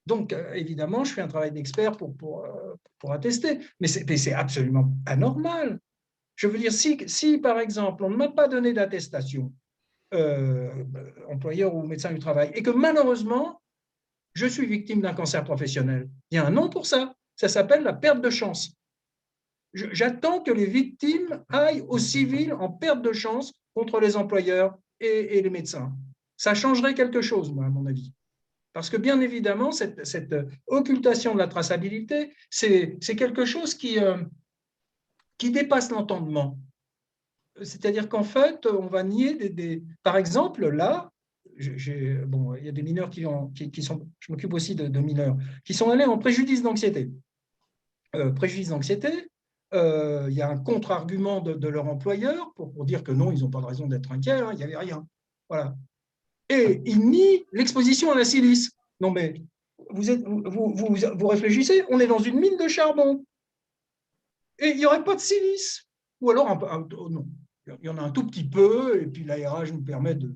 Donc, évidemment, je fais un travail d'expert pour attester, mais c'est absolument anormal. Je veux dire, si par exemple, on ne m'a pas donné d'attestation, employeur ou médecin du travail, et que malheureusement, je suis victime d'un cancer professionnel, il y a un nom pour ça, ça s'appelle la perte de chance. J'attends que les victimes aillent au civil en perte de chance contre les employeurs et les médecins. Ça changerait quelque chose, moi, à mon avis. Parce que bien évidemment, cette occultation de la traçabilité, c'est quelque chose qui dépasse l'entendement. C'est-à-dire qu'en fait, on va nier par exemple, là, bon, il y a des mineurs qui sont, je m'occupe aussi de mineurs, qui sont allés en préjudice d'anxiété. Préjudice d'anxiété, il y a un contre-argument de leur employeur pour dire que non, ils n'ont pas de raison d'être inquiets, il n'y avait rien. Voilà. Et ils nient l'exposition à la silice. Non, mais vous réfléchissez, on est dans une mine de charbon. Et il n'y aurait pas de silice. Ou alors, non, il y en a un tout petit peu, et puis l'ARH nous permet de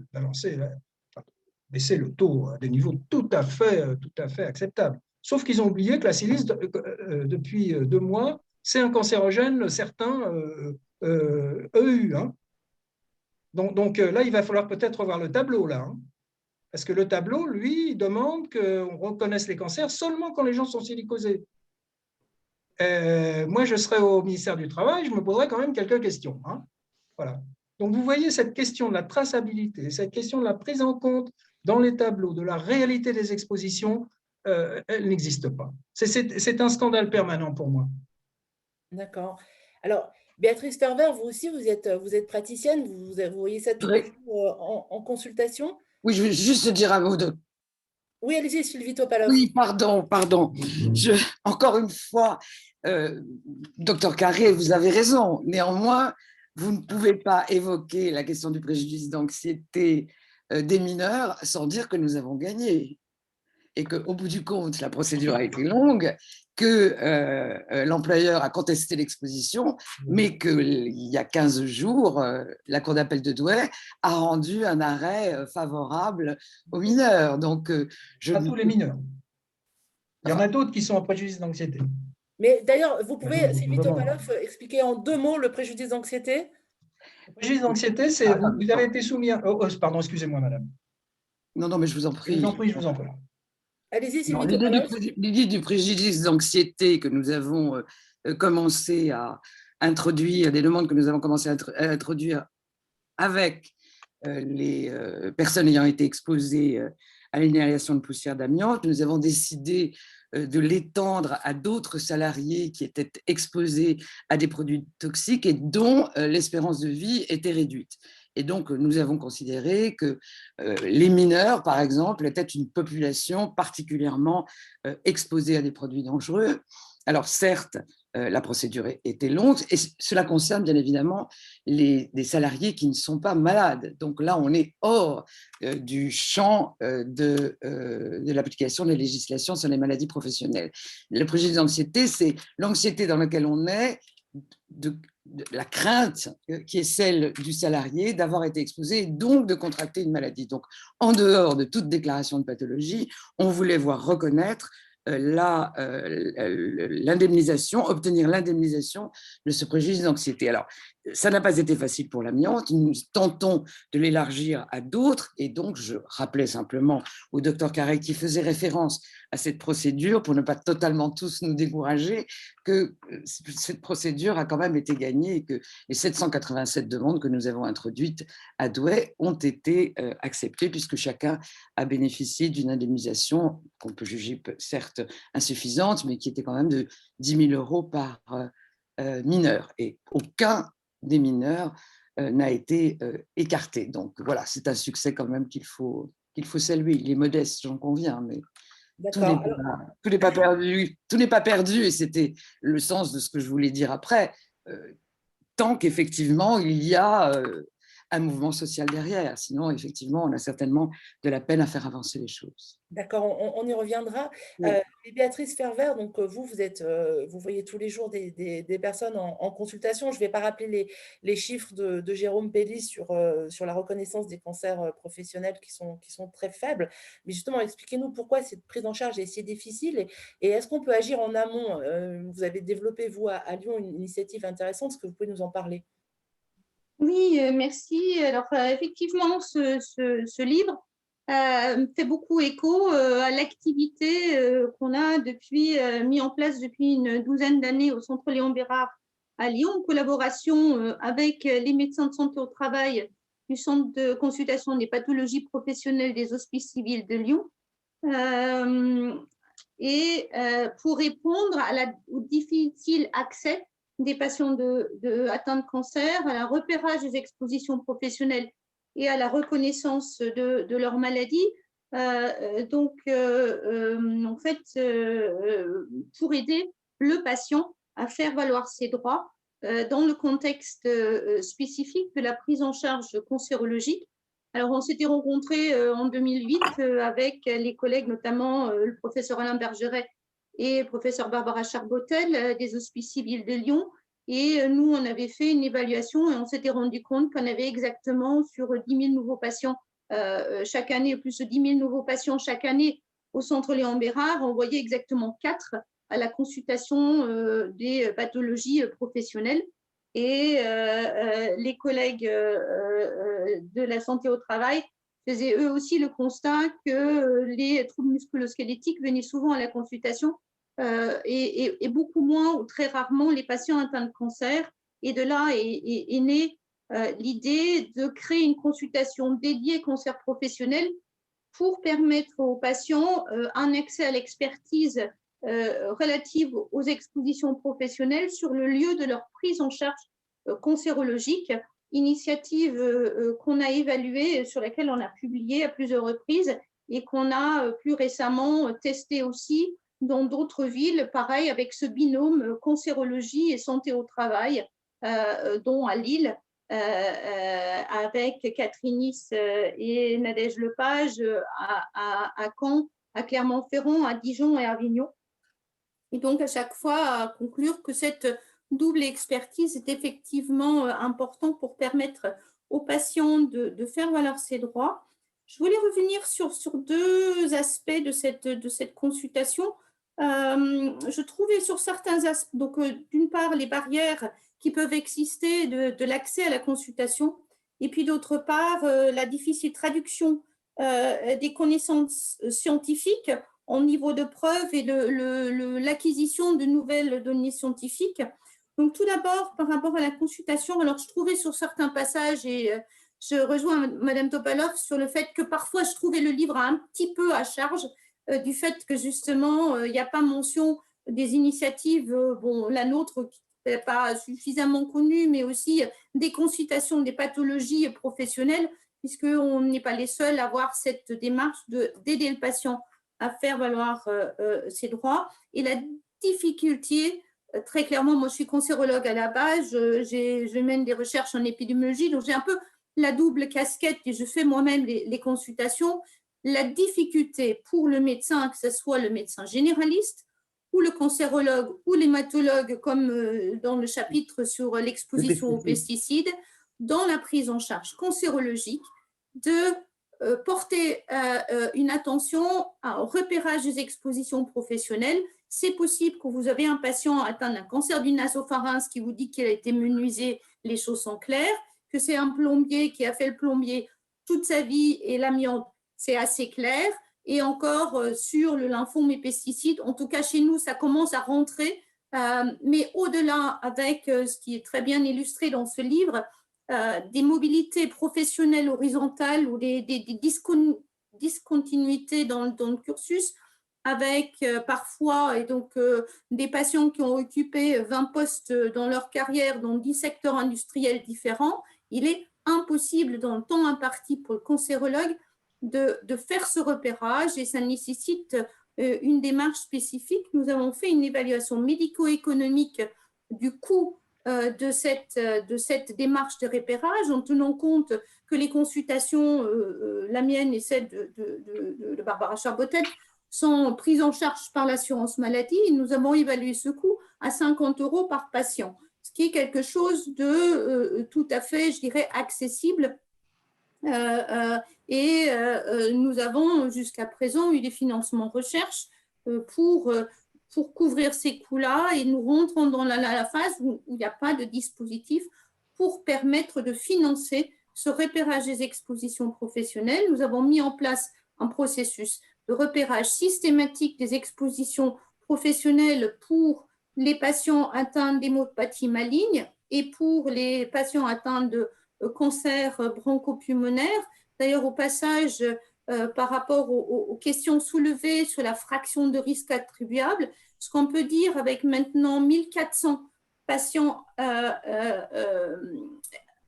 baisser le taux à des niveaux tout à fait acceptables. Sauf qu'ils ont oublié que la silice, depuis 2 mois, c'est un cancérogène, certains EU. Hein. Donc là, il va falloir peut-être revoir le tableau, là. Hein. Parce que le tableau, lui, il demande qu'on reconnaisse les cancers seulement quand les gens sont silicosés. Moi, je serais au ministère du Travail, je me poserais quand même quelques questions. Hein. Voilà. Donc, vous voyez cette question de la traçabilité, cette question de la prise en compte dans les tableaux de la réalité des expositions, elle n'existe pas. C'est un scandale permanent pour moi. D'accord. Alors, Béatrice Ferver, vous aussi, vous êtes praticienne, vous voyez ça tous les jours en consultation? Oui, je veux juste dire un mot de... Oui, allez-y, Sylvie Topalov. Oui, pardon. Encore une fois, docteur Carré, vous avez raison. Néanmoins, vous ne pouvez pas évoquer la question du préjudice d'anxiété des mineurs sans dire que nous avons gagné. Et qu'au bout du compte, la procédure a été longue, que l'employeur a contesté l'exposition, mais qu'il y a 15 jours, la Cour d'appel de Douai a rendu un arrêt favorable aux mineurs. Donc, pas tous les mineurs. Il y en a d'autres qui sont en préjudice d'anxiété. Mais d'ailleurs, vous pouvez, Sylvie Topalov, expliquer en 2 mots le préjudice d'anxiété? Le préjudice d'anxiété, c'est vous avez été soumis à... pardon, excusez-moi, madame. Non, mais je vous en prie. Je vous en prie. Allez-y, Sylvie Topalov. L'idée du préjudice d'anxiété que nous avons commencé à introduire, des demandes que nous avons commencé à introduire avec les personnes ayant été exposées à l'inhalation de poussière d'amiante, nous avons décidé de l'étendre à d'autres salariés qui étaient exposés à des produits toxiques et dont l'espérance de vie était réduite. Et donc, nous avons considéré que les mineurs, par exemple, étaient une population particulièrement exposée à des produits dangereux. Alors, certes, la procédure était longue et cela concerne bien évidemment des salariés qui ne sont pas malades. Donc là, on est hors du champ de l'application des législations sur les maladies professionnelles. Le préjudice d'anxiété, c'est l'anxiété dans laquelle on est, de la crainte qui est celle du salarié d'avoir été exposé et donc de contracter une maladie. Donc, en dehors de toute déclaration de pathologie, on voulait voir reconnaître l'indemnisation, obtenir l'indemnisation de ce préjudice d'anxiété. Alors, ça n'a pas été facile pour l'amiante, nous tentons de l'élargir à d'autres, et donc je rappelais simplement au docteur Carré qui faisait référence à cette procédure, pour ne pas totalement tous nous décourager, que cette procédure a quand même été gagnée et que les 787 demandes que nous avons introduites à Douai ont été acceptées, puisque chacun a bénéficié d'une indemnisation qu'on peut juger certes insuffisante, mais qui était quand même de 10 000 € par mineur. Et aucun des mineurs n'a été écarté. Donc voilà, c'est un succès quand même qu'il faut saluer. Il est modeste, j'en conviens, mais tout n'est pas perdu. Tout n'est pas perdu, et c'était le sens de ce que je voulais dire après. Tant qu'effectivement, il y a un mouvement social derrière. Sinon, effectivement, on a certainement de la peine à faire avancer les choses. D'accord, on y reviendra. Oui. Béatrice Ferver, donc vous voyez tous les jours des personnes en consultation. Je ne vais pas rappeler les chiffres de Jérôme Pellis sur la reconnaissance des cancers professionnels qui sont très faibles. Mais justement, expliquez-nous pourquoi cette prise en charge est si difficile et est-ce qu'on peut agir en amont? Vous avez développé, vous, à Lyon, une initiative intéressante. Est-ce que vous pouvez nous en parler? Oui, merci. Alors, effectivement, ce livre fait beaucoup écho à l'activité qu'on a mis en place depuis une douzaine d'années au Centre Léon Bérard à Lyon, en collaboration avec les médecins de santé au travail du Centre de consultation des pathologies professionnelles des Hospices civils de Lyon. Pour répondre au difficile accès des patients atteints de cancer, à la repérage des expositions professionnelles et à la reconnaissance de leur maladie. En fait, pour aider le patient à faire valoir ses droits dans le contexte spécifique de la prise en charge cancérologique. Alors, on s'était rencontrés en 2008 avec les collègues, notamment le professeur Alain Bergeret et le professeur Barbara Charbotel des Hospices civils de Lyon. Et nous, on avait fait une évaluation et on s'était rendu compte qu'on avait exactement sur 10 000 nouveaux patients chaque année, plus de 10 000 nouveaux patients chaque année au Centre Léon Bérard, on voyait exactement 4 à la consultation des pathologies professionnelles. Et les collègues de la santé au travail faisaient eux aussi le constat que les troubles musculo-squelettiques venaient souvent à la consultation et beaucoup moins ou très rarement les patients atteints de cancer. Et de là est née l'idée de créer une consultation dédiée cancer professionnel pour permettre aux patients un accès à l'expertise relative aux expositions professionnelles sur le lieu de leur prise en charge cancérologique, initiative qu'on a évaluée, sur laquelle on a publié à plusieurs reprises et qu'on a plus récemment testé aussi dans d'autres villes, pareil, avec ce binôme cancérologie et santé au travail, dont à Lille, avec Catherine Nice et Nadège Lepage, à Caen, à Clermont-Ferrand, à Dijon et à Avignon. Et donc, à chaque fois, à conclure que cette double expertise est effectivement importante pour permettre aux patients de faire valoir ses droits. Je voulais revenir sur deux aspects de cette consultation. Je trouvais sur certains aspects, donc d'une part, les barrières qui peuvent exister de l'accès à la consultation, et puis d'autre part, la difficile traduction des connaissances scientifiques en niveau de preuve et l'acquisition de nouvelles données scientifiques. Donc, tout d'abord, par rapport à la consultation, alors je trouvais sur certains passages, et je rejoins Madame Topalov sur le fait que parfois je trouvais le livre un petit peu à charge du fait que justement, il n'y a pas mention des initiatives, bon, la nôtre qui n'est pas suffisamment connue, mais aussi des consultations des pathologies professionnelles, puisqu'on n'est pas les seuls à avoir cette démarche d'aider le patient à faire valoir ses droits. Et la difficulté, très clairement, moi je suis cancérologue à la base, je mène des recherches en épidémiologie, donc j'ai un peu la double casquette et je fais moi-même les consultations. La difficulté pour le médecin, que ce soit le médecin généraliste ou le cancérologue ou l'hématologue, comme dans le chapitre sur l'exposition aux pesticides, dans la prise en charge cancérologique, de porter une attention au repérage des expositions professionnelles. C'est possible que vous avez un patient atteint d'un cancer du nasopharynx qui vous dit qu'il a été menuisé, les choses sont claires, que c'est un plombier qui a fait le plombier toute sa vie et l'amiante, c'est assez clair. Et encore sur le lymphome et pesticides, en tout cas chez nous, ça commence à rentrer. Mais au-delà, avec ce qui est très bien illustré dans ce livre, des mobilités professionnelles horizontales ou des discontinuités dans le cursus, avec parfois et donc, des patients qui ont occupé 20 postes dans leur carrière dans 10 secteurs industriels différents. Il est impossible dans le temps imparti pour le cancérologue de faire ce repérage et ça nécessite une démarche spécifique. Nous avons fait une évaluation médico-économique du coût de cette démarche de repérage en tenant compte que les consultations, la mienne et celle de Barbara Charbotel, sont prises en charge par l'assurance maladie. Et nous avons évalué ce coût à 50 € par patient, ce qui est quelque chose de tout à fait, je dirais, accessible. Nous avons jusqu'à présent eu des financements recherche pour couvrir ces coûts-là et nous rentrons dans la phase où il n'y a pas de dispositif pour permettre de financer ce repérage des expositions professionnelles. Nous avons mis en place un processus de repérage systématique des expositions professionnelles pour les patients atteints d'hémopathie maligne et pour les patients atteints de cancer bronchopulmonaire. D'ailleurs, au passage, par rapport aux questions soulevées sur la fraction de risque attribuable, ce qu'on peut dire avec maintenant 1400 patients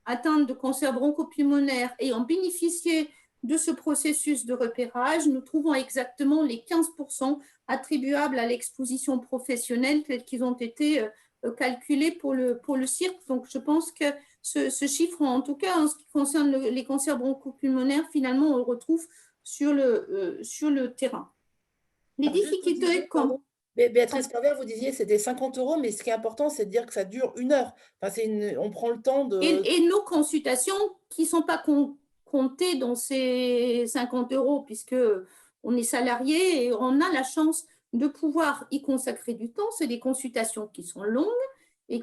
atteints de cancer bronchopulmonaire ayant bénéficié de ce processus de repérage, nous trouvons exactement les 15% attribuables à l'exposition professionnelle tels qu'ils ont été calculés pour le cirque. Donc, je pense que ce chiffre, en tout cas, en ce qui concerne les cancers bronchopulmonaires, finalement, on le retrouve sur le terrain. Les difficultés, comme... Béatrice Pervers, vous disiez que c'était 50 €, mais ce qui est important, c'est de dire que ça dure 1 heure. Enfin, on prend le temps de… Et nos consultations qui ne sont pas comptées dans ces 50 €, puisqu'on est salarié et on a la chance de pouvoir y consacrer du temps. C'est des consultations qui sont longues et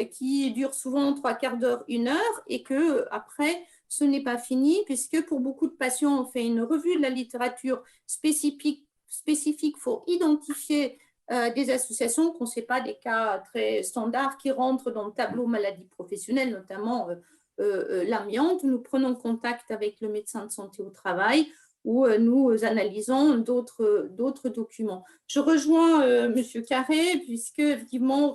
qui durent souvent 3/4 d'heure, 1 heure, et qu'après, ce n'est pas fini, puisque pour beaucoup de patients, on fait une revue de la littérature spécifique. Il faut identifier des associations, qu'on ne sait pas, des cas très standards qui rentrent dans le tableau maladie professionnelle, notamment l'amiante. Nous prenons contact avec le médecin de santé au travail où nous analysons d'autres documents. Je rejoins M. Carré, puisque, effectivement,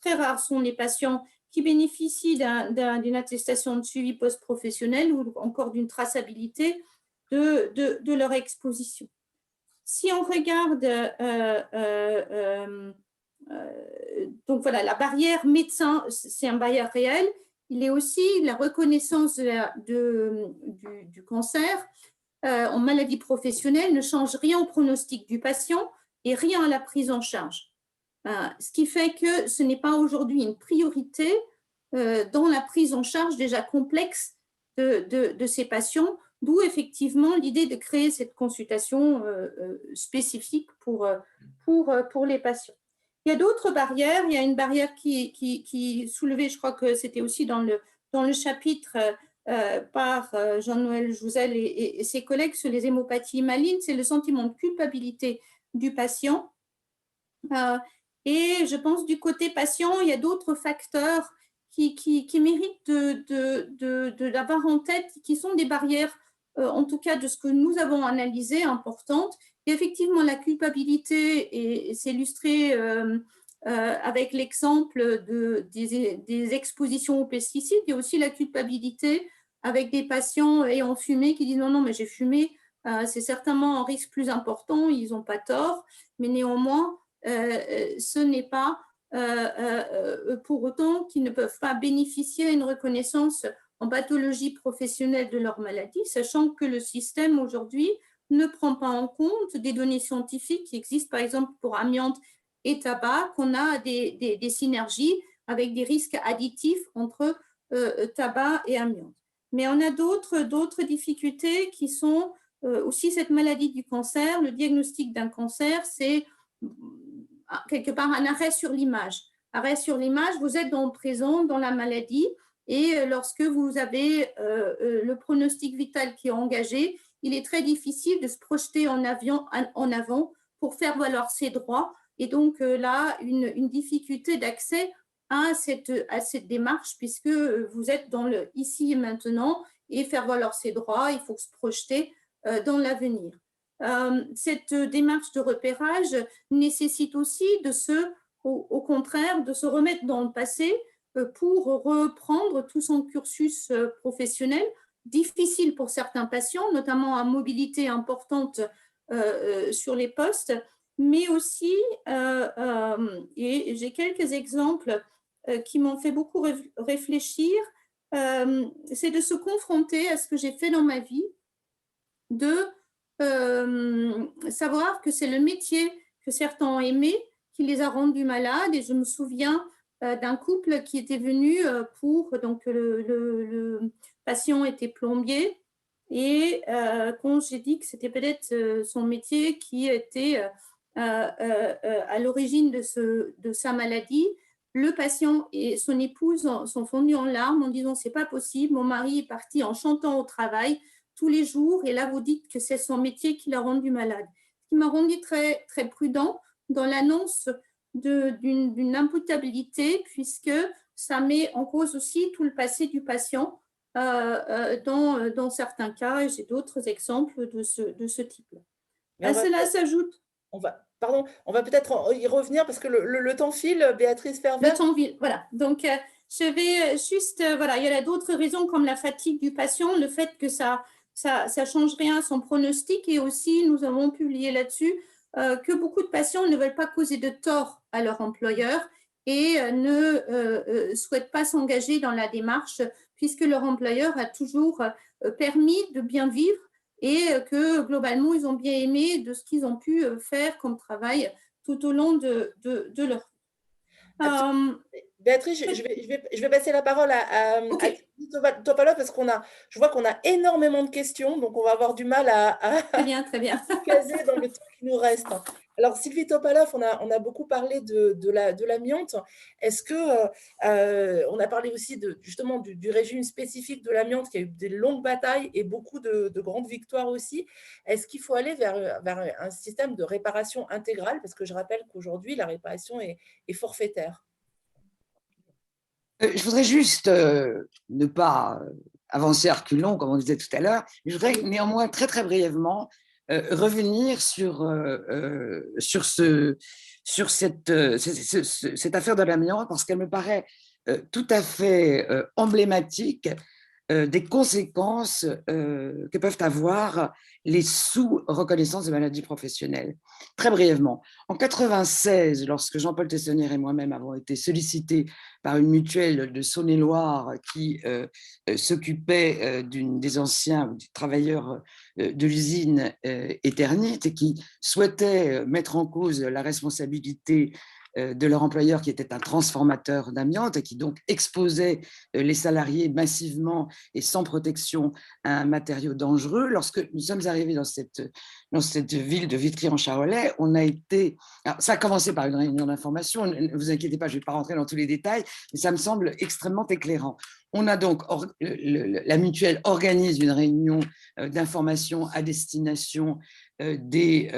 très rares sont les patients qui bénéficient d'une attestation de suivi post-professionnel ou encore d'une traçabilité de leur exposition. Si on regarde, donc voilà, la barrière médecin, c'est un barrière réel. Il est aussi la reconnaissance du cancer en maladie professionnelle ne change rien au pronostic du patient et rien à la prise en charge. Ce qui fait que ce n'est pas aujourd'hui une priorité dans la prise en charge déjà complexe de ces patients, d'où effectivement l'idée de créer cette consultation spécifique pour les patients. Il y a d'autres barrières. Il y a une barrière qui est soulevée, je crois que c'était aussi dans le chapitre par Jean-Noël Jouzel et ses collègues sur les hémopathies malignes, c'est le sentiment de culpabilité du patient. Et je pense du côté patient, il y a d'autres facteurs qui méritent d'avoir en tête, qui sont des barrières, en tout cas de ce que nous avons analysé, importantes. Et effectivement, la culpabilité, et c'est illustré avec l'exemple des expositions aux pesticides. Il y a aussi la culpabilité avec des patients ayant fumé qui disent non, mais j'ai fumé, c'est certainement un risque plus important, ils n'ont pas tort, mais néanmoins, ce n'est pas pour autant qu'ils ne peuvent pas bénéficier d'une reconnaissance en pathologie professionnelle de leur maladie, sachant que le système aujourd'hui ne prend pas en compte des données scientifiques qui existent, par exemple pour amiante et tabac, qu'on a des synergies avec des risques additifs entre tabac et amiante. Mais on a d'autres difficultés qui sont aussi cette maladie du cancer. Le diagnostic d'un cancer, c'est quelque part un arrêt sur l'image. Arrêt sur l'image, vous êtes présent dans la maladie et lorsque vous avez le pronostic vital qui est engagé, il est très difficile de se projeter en avant pour faire valoir ses droits. Et donc là, une difficulté d'accès à cette démarche, puisque vous êtes dans le ici et maintenant, et faire valoir ses droits, il faut se projeter dans l'avenir. Cette démarche de repérage nécessite aussi au contraire, de se remettre dans le passé pour reprendre tout son cursus professionnel, difficile pour certains patients, notamment à mobilité importante sur les postes, mais aussi, et j'ai quelques exemples qui m'ont fait beaucoup réfléchir, c'est de se confronter à ce que j'ai fait dans ma vie, de savoir que c'est le métier que certains ont aimé qui les a rendus malades. Et je me souviens d'un couple qui était venu donc le patient était plombier, et quand j'ai dit que c'était peut-être son métier qui était à l'origine de sa maladie, le patient et son épouse sont fondus en larmes en disant c'est pas possible, mon mari est parti en chantant au travail tous les jours, et là vous dites que c'est son métier qui l'a rendu malade. Ce qui m'a rendu très, très prudent dans l'annonce d'une imputabilité, puisque ça met en cause aussi tout le passé du patient dans certains cas, et j'ai d'autres exemples de ce type-là. À cela s'ajoute... On va peut-être y revenir parce que le temps file, Béatrice Fervert. Le temps file, voilà. Donc, je vais juste, voilà, il y a d'autres raisons comme la fatigue du patient, le fait que ça change rien à son pronostic, et aussi, nous avons publié là-dessus que beaucoup de patients ne veulent pas causer de tort à leur employeur et ne souhaitent pas s'engager dans la démarche puisque leur employeur a toujours permis de bien vivre et que globalement, ils ont bien aimé de ce qu'ils ont pu faire comme travail tout au long de leur vie. Béatrice, je vais passer la parole à Topalov parce je vois qu'on a énormément de questions, donc on va avoir du mal à très bien. caser dans le temps qui nous reste. Alors, Sylvie Topalov, on a beaucoup parlé de l'amiante. Est-ce que, on a parlé aussi justement du régime spécifique de l'amiante qui a eu des longues batailles et beaucoup de grandes victoires aussi. Est-ce qu'il faut aller vers un système de réparation intégrale? Parce que je rappelle qu'aujourd'hui, la réparation est forfaitaire. Je voudrais juste ne pas avancer à reculons, comme on disait tout à l'heure. Je voudrais néanmoins très, très brièvement revenir sur cette affaire de l'amiante, parce qu'elle me paraît tout à fait emblématique des conséquences que peuvent avoir les sous-reconnaissances de maladies professionnelles. Très brièvement, en 1996, lorsque Jean-Paul Tessonnière et moi-même avons été sollicités par une mutuelle de Saône-et-Loire qui s'occupait des anciens ou des travailleurs de l'usine Eternit et qui souhaitait mettre en cause la responsabilité de leur employeur qui était un transformateur d'amiante et qui donc exposait les salariés massivement et sans protection à un matériau dangereux. Lorsque nous sommes arrivés dans cette ville de Vitry-en-Charolais, on a été… Alors, ça a commencé par une réunion d'information, ne vous inquiétez pas, je ne vais pas rentrer dans tous les détails, mais ça me semble extrêmement éclairant. On a donc, la mutuelle organise une réunion d'information à destination des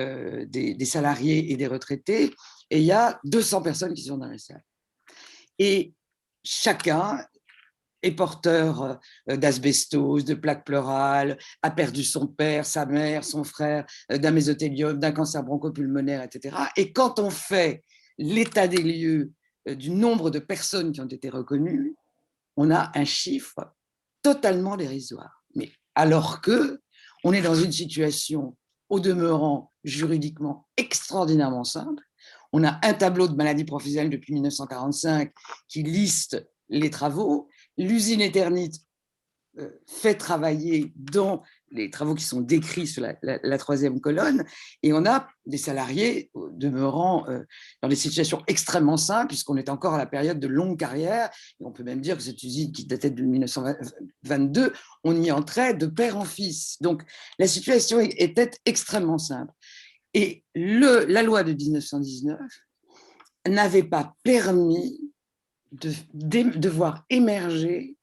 salariés et des retraités, et il y a 200 personnes qui sont dans la salle. Et chacun est porteur d'asbestose, de plaques pleurales, a perdu son père, sa mère, son frère, d'un mésothéliome, d'un cancer bronchopulmonaire, etc. Et quand on fait l'état des lieux du nombre de personnes qui ont été reconnues, on a un chiffre totalement dérisoire. Mais alors que on est dans une situation, au demeurant juridiquement extraordinairement simple, on a un tableau de maladies professionnelles depuis 1945 qui liste les travaux. L'usine Eternit fait travailler dans les travaux qui sont décrits sur la troisième colonne, et on a des salariés demeurant dans des situations extrêmement simples, puisqu'on est encore à la période de longue carrière, et on peut même dire que cette usine qui datait de 1922, on y entrait de père en fils. Donc la situation était extrêmement simple. Et la loi de 1919 n'avait pas permis de voir émerger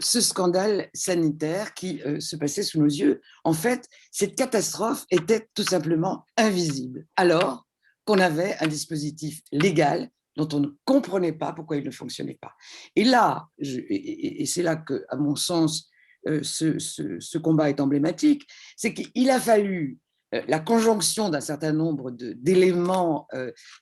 ce scandale sanitaire qui se passait sous nos yeux. En fait, cette catastrophe était tout simplement invisible, alors qu'on avait un dispositif légal dont on ne comprenait pas pourquoi il ne fonctionnait pas. Et là, et c'est là que, à mon sens, ce combat est emblématique, c'est qu'il a fallu la conjonction d'un certain nombre d'éléments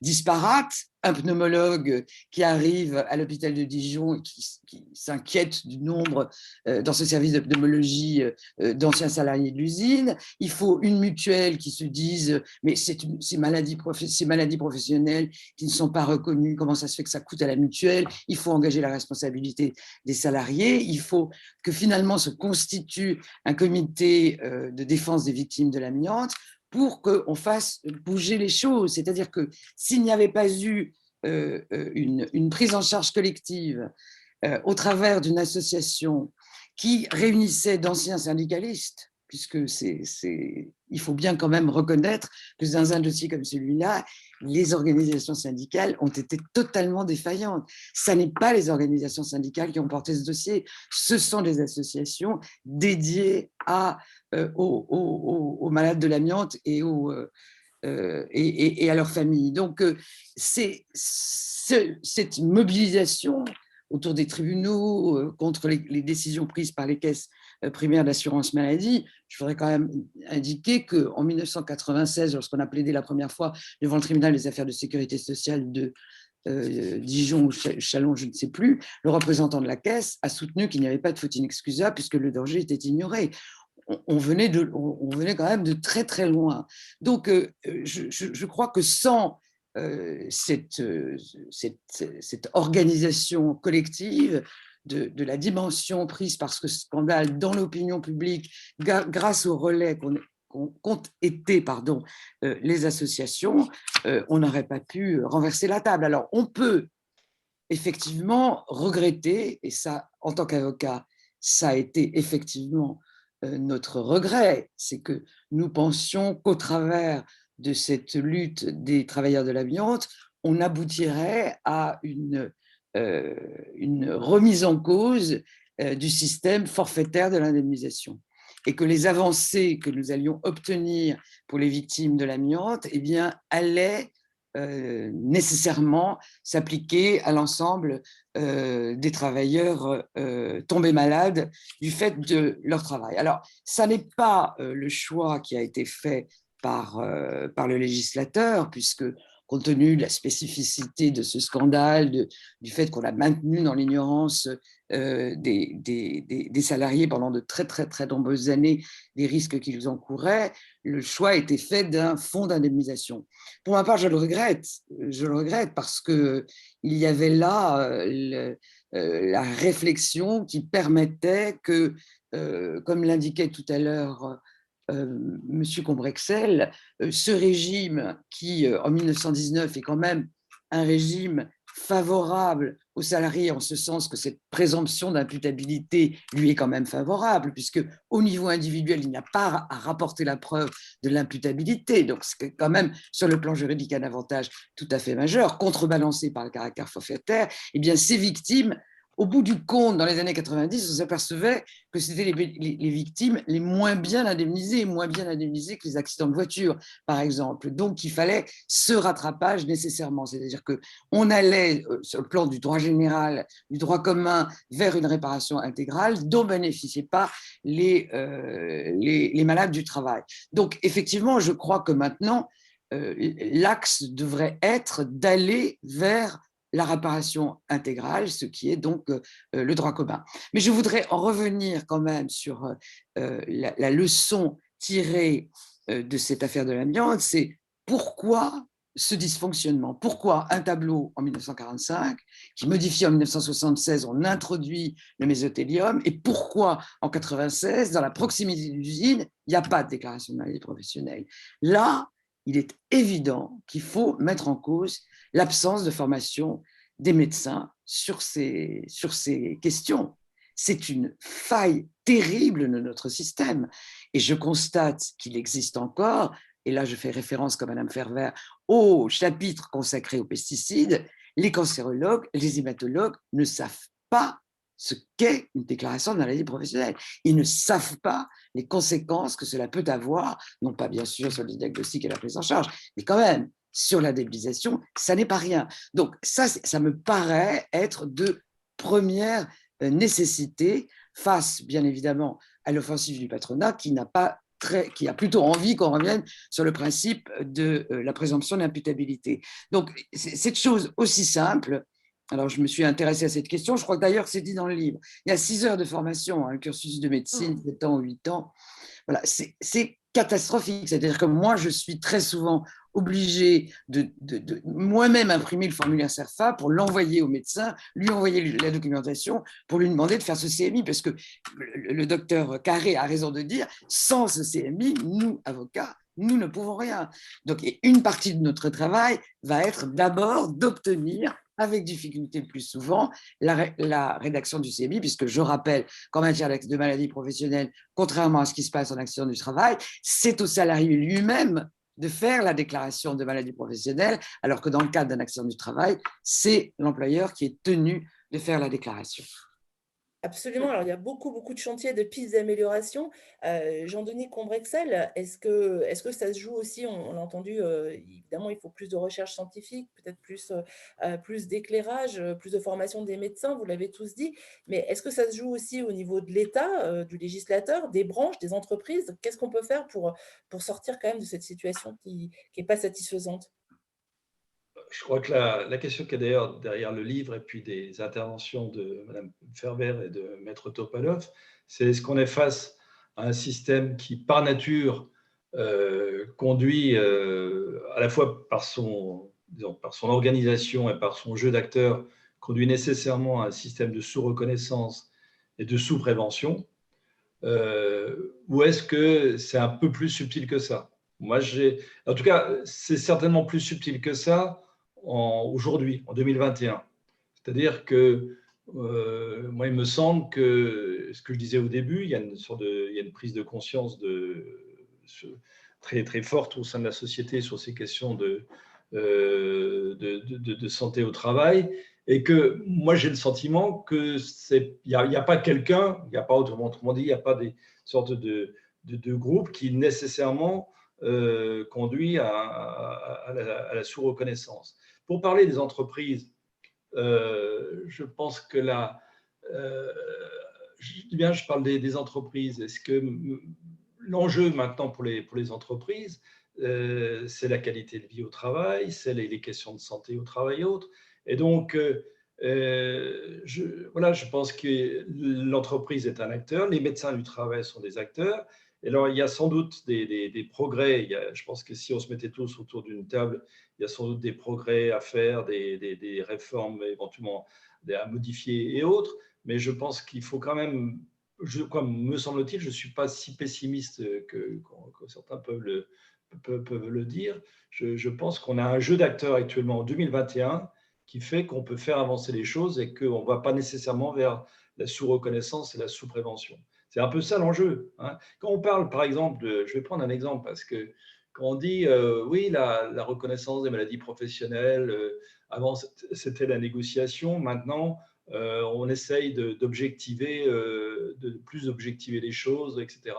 disparates, un pneumologue qui arrive à l'hôpital de Dijon et qui s'inquiète du nombre dans ce service de pneumologie d'anciens salariés de l'usine. Il faut une mutuelle qui se dise mais ces maladies professionnelles qui ne sont pas reconnues, comment ça se fait que ça coûte à la mutuelle? Il faut engager la responsabilité des salariés. Il faut que finalement se constitue un comité de défense des victimes de l'amiante pour qu'on fasse bouger les choses. C'est-à-dire que s'il n'y avait pas eu une prise en charge collective au travers d'une association qui réunissait d'anciens syndicalistes, puisque il faut bien quand même reconnaître que dans un dossier comme celui-là, les organisations syndicales ont été totalement défaillantes. Ce n'est pas les organisations syndicales qui ont porté ce dossier, ce sont des associations dédiées aux malades de l'amiante et à leurs familles. Donc, cette mobilisation autour des tribunaux, contre les décisions prises par les caisses primaires d'assurance maladie, je voudrais quand même indiquer qu'en 1996, lorsqu'on a plaidé la première fois devant le tribunal des affaires de sécurité sociale de Dijon ou Châlons, je ne sais plus, le représentant de la caisse a soutenu qu'il n'y avait pas de faute inexcusable puisque le danger était ignoré. On venait quand même de très très loin. Donc, je crois que sans cette organisation collective de la dimension prise par ce scandale dans l'opinion publique, grâce au relais qu'ont été les associations, on n'aurait pas pu renverser la table. Alors, on peut effectivement regretter, et ça, en tant qu'avocat, ça a été effectivement notre regret, c'est que nous pensions qu'au travers de cette lutte des travailleurs de l'amiante, on aboutirait à une remise en cause du système forfaitaire de l'indemnisation, et que les avancées que nous allions obtenir pour les victimes de l'amiante, eh bien, allaient nécessairement s'appliquer à l'ensemble des travailleurs tombés malades du fait de leur travail. Alors, ça n'est pas le choix qui a été fait par le législateur, puisque compte tenu de la spécificité de ce scandale, du fait qu'on a maintenu dans l'ignorance des salariés pendant de très, très, très nombreuses années des risques qu'ils encouraient, le choix a été fait d'un fonds d'indemnisation. Pour ma part, je le regrette parce qu'il y avait là la réflexion qui permettait que, comme l'indiquait tout à l'heure M. Combrexel, ce régime qui, en 1919, est quand même un régime favorable aux salariés, en ce sens que cette présomption d'imputabilité lui est quand même favorable, puisque au niveau individuel, il n'y a pas à rapporter la preuve de l'imputabilité. Donc, c'est quand même, sur le plan juridique, un avantage tout à fait majeur, contrebalancé par le caractère forfaitaire. Eh bien, ces victimes, au bout du compte, dans les années 90, on s'apercevait que c'était les victimes les moins bien indemnisées que les accidents de voiture, par exemple. Donc, il fallait ce rattrapage nécessairement. C'est-à-dire qu'on allait, sur le plan du droit général, du droit commun, vers une réparation intégrale dont bénéficiaient pas les malades du travail. Donc, effectivement, je crois que maintenant, l'axe devrait être d'aller vers la réparation intégrale, ce qui est donc le droit commun. Mais je voudrais en revenir quand même sur la leçon tirée de cette affaire de l'amiante, c'est pourquoi ce dysfonctionnement, pourquoi un tableau en 1945 qui modifie en 1976, on introduit le mésothélium, et pourquoi en 1996, dans la proximité de l'usine, il n'y a pas de déclaration de maladie professionnelle. Là, il est évident qu'il faut mettre en cause l'absence de formation des médecins sur ces questions. C'est une faille terrible de notre système. Et je constate qu'il existe encore, et là je fais référence, comme Mme Ferver, au chapitre consacré aux pesticides, les cancérologues, les hématologues ne savent pas ce qu'est une déclaration de maladie professionnelle. Ils ne savent pas les conséquences que cela peut avoir, non pas bien sûr sur le diagnostic et la prise en charge, mais quand même sur l'indemnisation, ça n'est pas rien. Donc ça me paraît être de première nécessité face, bien évidemment, à l'offensive du patronat qui a plutôt envie qu'on revienne sur le principe de la présomption d'imputabilité. Donc, cette chose aussi simple, alors je me suis intéressée à cette question, je crois que d'ailleurs c'est dit dans le livre, il y a 6 heures de formation, un cursus de médecine, 7 ans ou 8 ans, voilà, c'est catastrophique, c'est-à-dire que moi je suis très souvent obligée de moi-même imprimer le formulaire CERFA pour l'envoyer au médecin, lui envoyer la documentation pour lui demander de faire ce CMI, parce que le docteur Carré a raison de dire, sans ce CMI, nous, avocats, nous ne pouvons rien. Donc, une partie de notre travail va être d'abord d'obtenir, avec difficulté le plus souvent, la rédaction du CMI, puisque je rappelle qu'en matière de maladie professionnelle, contrairement à ce qui se passe en accident du travail, c'est au salarié lui-même de faire la déclaration de maladie professionnelle, alors que dans le cadre d'un accident du travail, c'est l'employeur qui est tenu de faire la déclaration. Absolument. Alors, il y a beaucoup de chantiers, de pistes d'amélioration. Jean-Denis Combrexel, est-ce que ça se joue aussi, on l'a entendu, évidemment, il faut plus de recherche scientifique, peut-être plus d'éclairage, plus de formation des médecins, vous l'avez tous dit, mais est-ce que ça se joue aussi au niveau de l'État, du législateur, des branches, des entreprises? Qu'est-ce qu'on peut faire pour sortir quand même de cette situation qui n'est pas satisfaisante? Je crois que la question qui est d'ailleurs derrière le livre et puis des interventions de Mme Ferver et de Maître Topalov, c'est est-ce qu'on est face à un système qui, par nature, conduit à la fois par son organisation et par son jeu d'acteurs, conduit nécessairement à un système de sous-reconnaissance et de sous-prévention, ou est-ce que c'est un peu plus subtil que ça? En tout cas, c'est certainement plus subtil que ça aujourd'hui, en 2021. C'est-à-dire que moi, il me semble que ce que je disais au début, il y a une prise de conscience très, très forte au sein de la société sur ces questions de santé au travail, et que moi, j'ai le sentiment qu'il n'y a pas quelqu'un, il n'y a pas, autrement dit, il n'y a pas des sortes de groupes qui nécessairement conduit à la sous-reconnaissance. Pour parler des entreprises, je pense que je parle des entreprises. Est-ce que l'enjeu maintenant pour les entreprises, c'est la qualité de vie au travail, c'est les questions de santé au travail et autres. Et donc, je pense que l'entreprise est un acteur, les médecins du travail sont des acteurs. Et alors, il y a sans doute des progrès. Je pense que si on se mettait tous autour d'une table, il y a sans doute des progrès à faire, des réformes éventuellement à modifier et autres. Mais je pense qu'il faut quand même, comme me semble-t-il, je ne suis pas si pessimiste que certains peuvent le dire. Je pense qu'on a un jeu d'acteurs actuellement en 2021 qui fait qu'on peut faire avancer les choses et qu'on ne va pas nécessairement vers la sous-reconnaissance et la sous-prévention. C'est un peu ça l'enjeu. Hein. Quand on parle, par exemple, je vais prendre un exemple, parce que quand on dit, oui, la reconnaissance des maladies professionnelles, avant c'était la négociation, maintenant on essaye d'objectiver, de plus objectiver les choses, etc.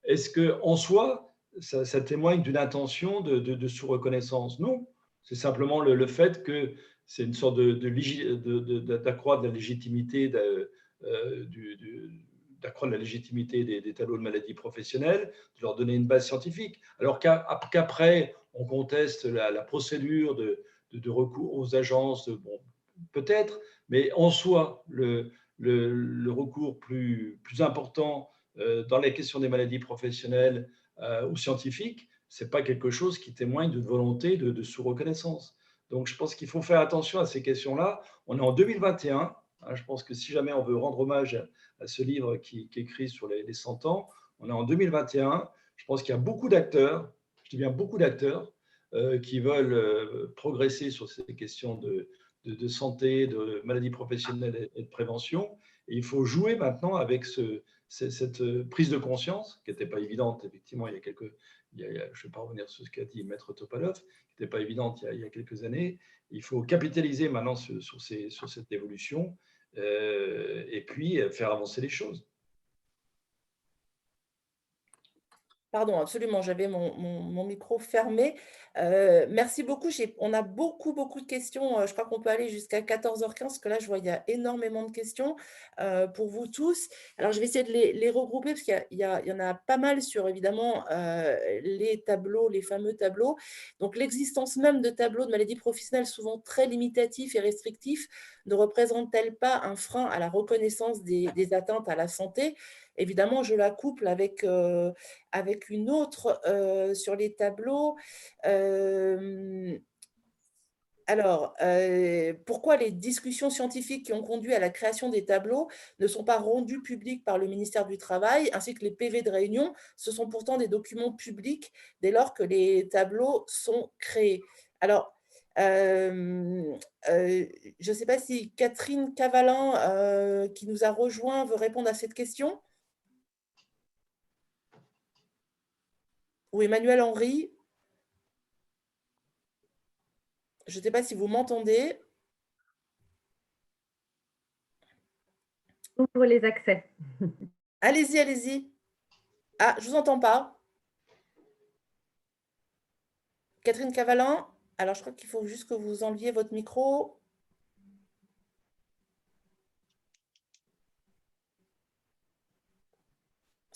Est-ce qu'en soi, ça témoigne d'une intention de sous-reconnaissance? Non, c'est simplement le fait que c'est une sorte d'accroître la légitimité d'accroître la légitimité des tableaux de maladies professionnelles, de leur donner une base scientifique, alors qu'après, on conteste la procédure de recours aux agences, bon, peut-être, mais en soi, le recours plus important dans la question des maladies professionnelles ou scientifiques, ce n'est pas quelque chose qui témoigne d'une volonté de sous-reconnaissance. Donc, je pense qu'il faut faire attention à ces questions-là. On est en 2021. Je pense que si jamais on veut rendre hommage à ce livre qui est écrit sur les 100 ans, on est en 2021. Je pense qu'il y a beaucoup d'acteurs, je dis bien beaucoup d'acteurs, qui veulent progresser sur ces questions de santé, de maladies professionnelles et de prévention. Et il faut jouer maintenant avec cette prise de conscience, qui n'était pas évidente, effectivement, je ne vais pas revenir sur ce qu'a dit Maître Topalov, qui n'était pas évidente il y a quelques années. Il faut capitaliser maintenant sur cette évolution et puis faire avancer les choses. Pardon, absolument, j'avais mon micro fermé. Merci beaucoup. On a beaucoup de questions. Je crois qu'on peut aller jusqu'à 14h15, parce que là, je vois qu'il y a énormément de questions pour vous tous. Alors, je vais essayer de les regrouper, parce qu'il y en a pas mal sur, évidemment, les tableaux, les fameux tableaux. Donc, l'existence même de tableaux de maladies professionnelles souvent très limitatifs et restrictifs ne représente-t-elle pas un frein à la reconnaissance des atteintes à la santé? Évidemment, je la couple avec une autre sur les tableaux. Alors, pourquoi les discussions scientifiques qui ont conduit à la création des tableaux ne sont pas rendues publiques par le ministère du Travail, ainsi que les PV de réunion? Ce sont pourtant des documents publics dès lors que les tableaux sont créés. Alors, je ne sais pas si Catherine Cavalin, qui nous a rejoint, veut répondre à cette question. Ou Emmanuel Henry. Je ne sais pas si vous m'entendez. Ouvre les accès. Allez-y, allez-y. Ah, je ne vous entends pas. Catherine Cavalin. Alors, je crois qu'il faut juste que vous enleviez votre micro.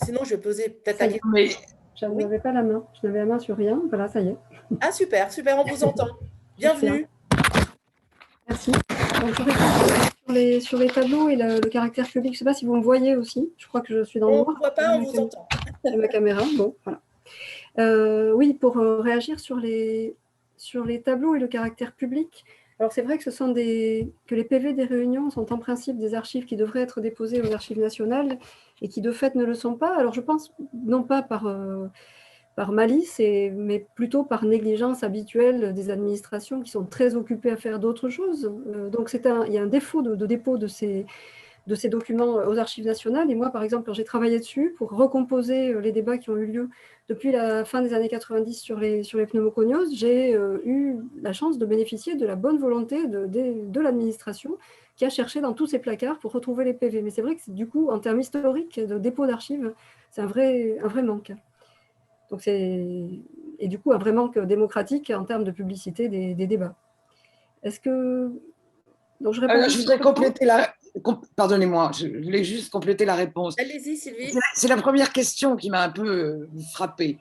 Sinon, je vais poser peut-être la question. Je n'avais pas la main. Je n'avais la main sur rien. Voilà, ça y est. Ah, super, on vous entend. Bienvenue. Merci. Donc, sur les tableaux et le caractère public, je ne sais pas si vous me voyez aussi. Je crois que je suis dans le noir. On ne voit pas, on vous entend. Ma caméra, bon, voilà. Oui, pour réagir sur les tableaux et le caractère public. Alors, c'est vrai que que les PV des réunions sont en principe des archives qui devraient être déposées aux archives nationales et qui, de fait, ne le sont pas. Alors, je pense, non pas par malice, mais plutôt par négligence habituelle des administrations qui sont très occupées à faire d'autres choses. Donc, il y a un défaut de dépôt de ces documents aux archives nationales. Et moi, par exemple, quand j'ai travaillé dessus pour recomposer les débats qui ont eu lieu depuis la fin des années 90 sur les pneumoconioses, j'ai eu la chance de bénéficier de la bonne volonté de l'administration qui a cherché dans tous ses placards pour retrouver les PV. Mais c'est vrai que du coup, en termes historiques de dépôt d'archives, c'est un vrai manque. Donc et du coup, un vrai manque démocratique en termes de publicité des débats. Est-ce que... Donc, je voudrais compléter Pardonnez-moi, je voulais juste compléter la réponse. Allez-y, Sylvie. C'est la première question qui m'a un peu frappée.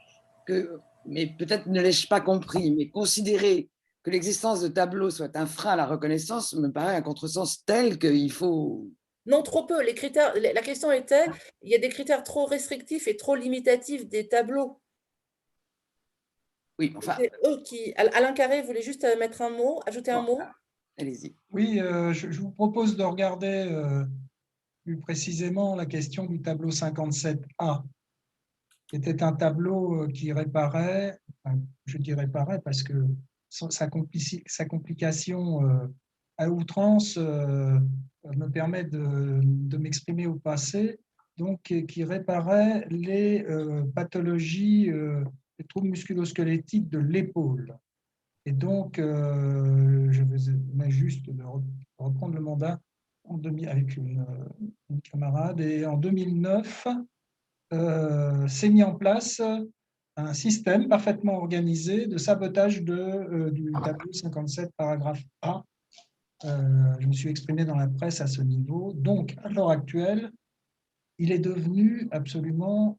mais peut-être ne l'ai-je pas compris, mais considérer que l'existence de tableaux soit un frein à la reconnaissance me paraît un contresens tel qu'il faut… Non, trop peu. Les critères, la question était, il y a des critères trop restrictifs et trop limitatifs des tableaux. Oui, enfin… C'est eux qui… Alain Carré voulait juste mettre un mot, ajouter un mot. Allez-y. Oui, je vous propose de regarder plus précisément la question du tableau 57A, qui était un tableau qui réparait, enfin, je dis réparait parce que sa complication à outrance me permet de m'exprimer au passé, donc qui réparait les pathologies, les troubles musculo-squelettiques de l'épaule. Et donc, je venais juste de reprendre le mandat avec une camarade, et en 2009, s'est mis en place un système parfaitement organisé de sabotage du tableau 57, paragraphe A. Je me suis exprimé dans la presse à ce niveau. Donc, à l'heure actuelle, il est devenu absolument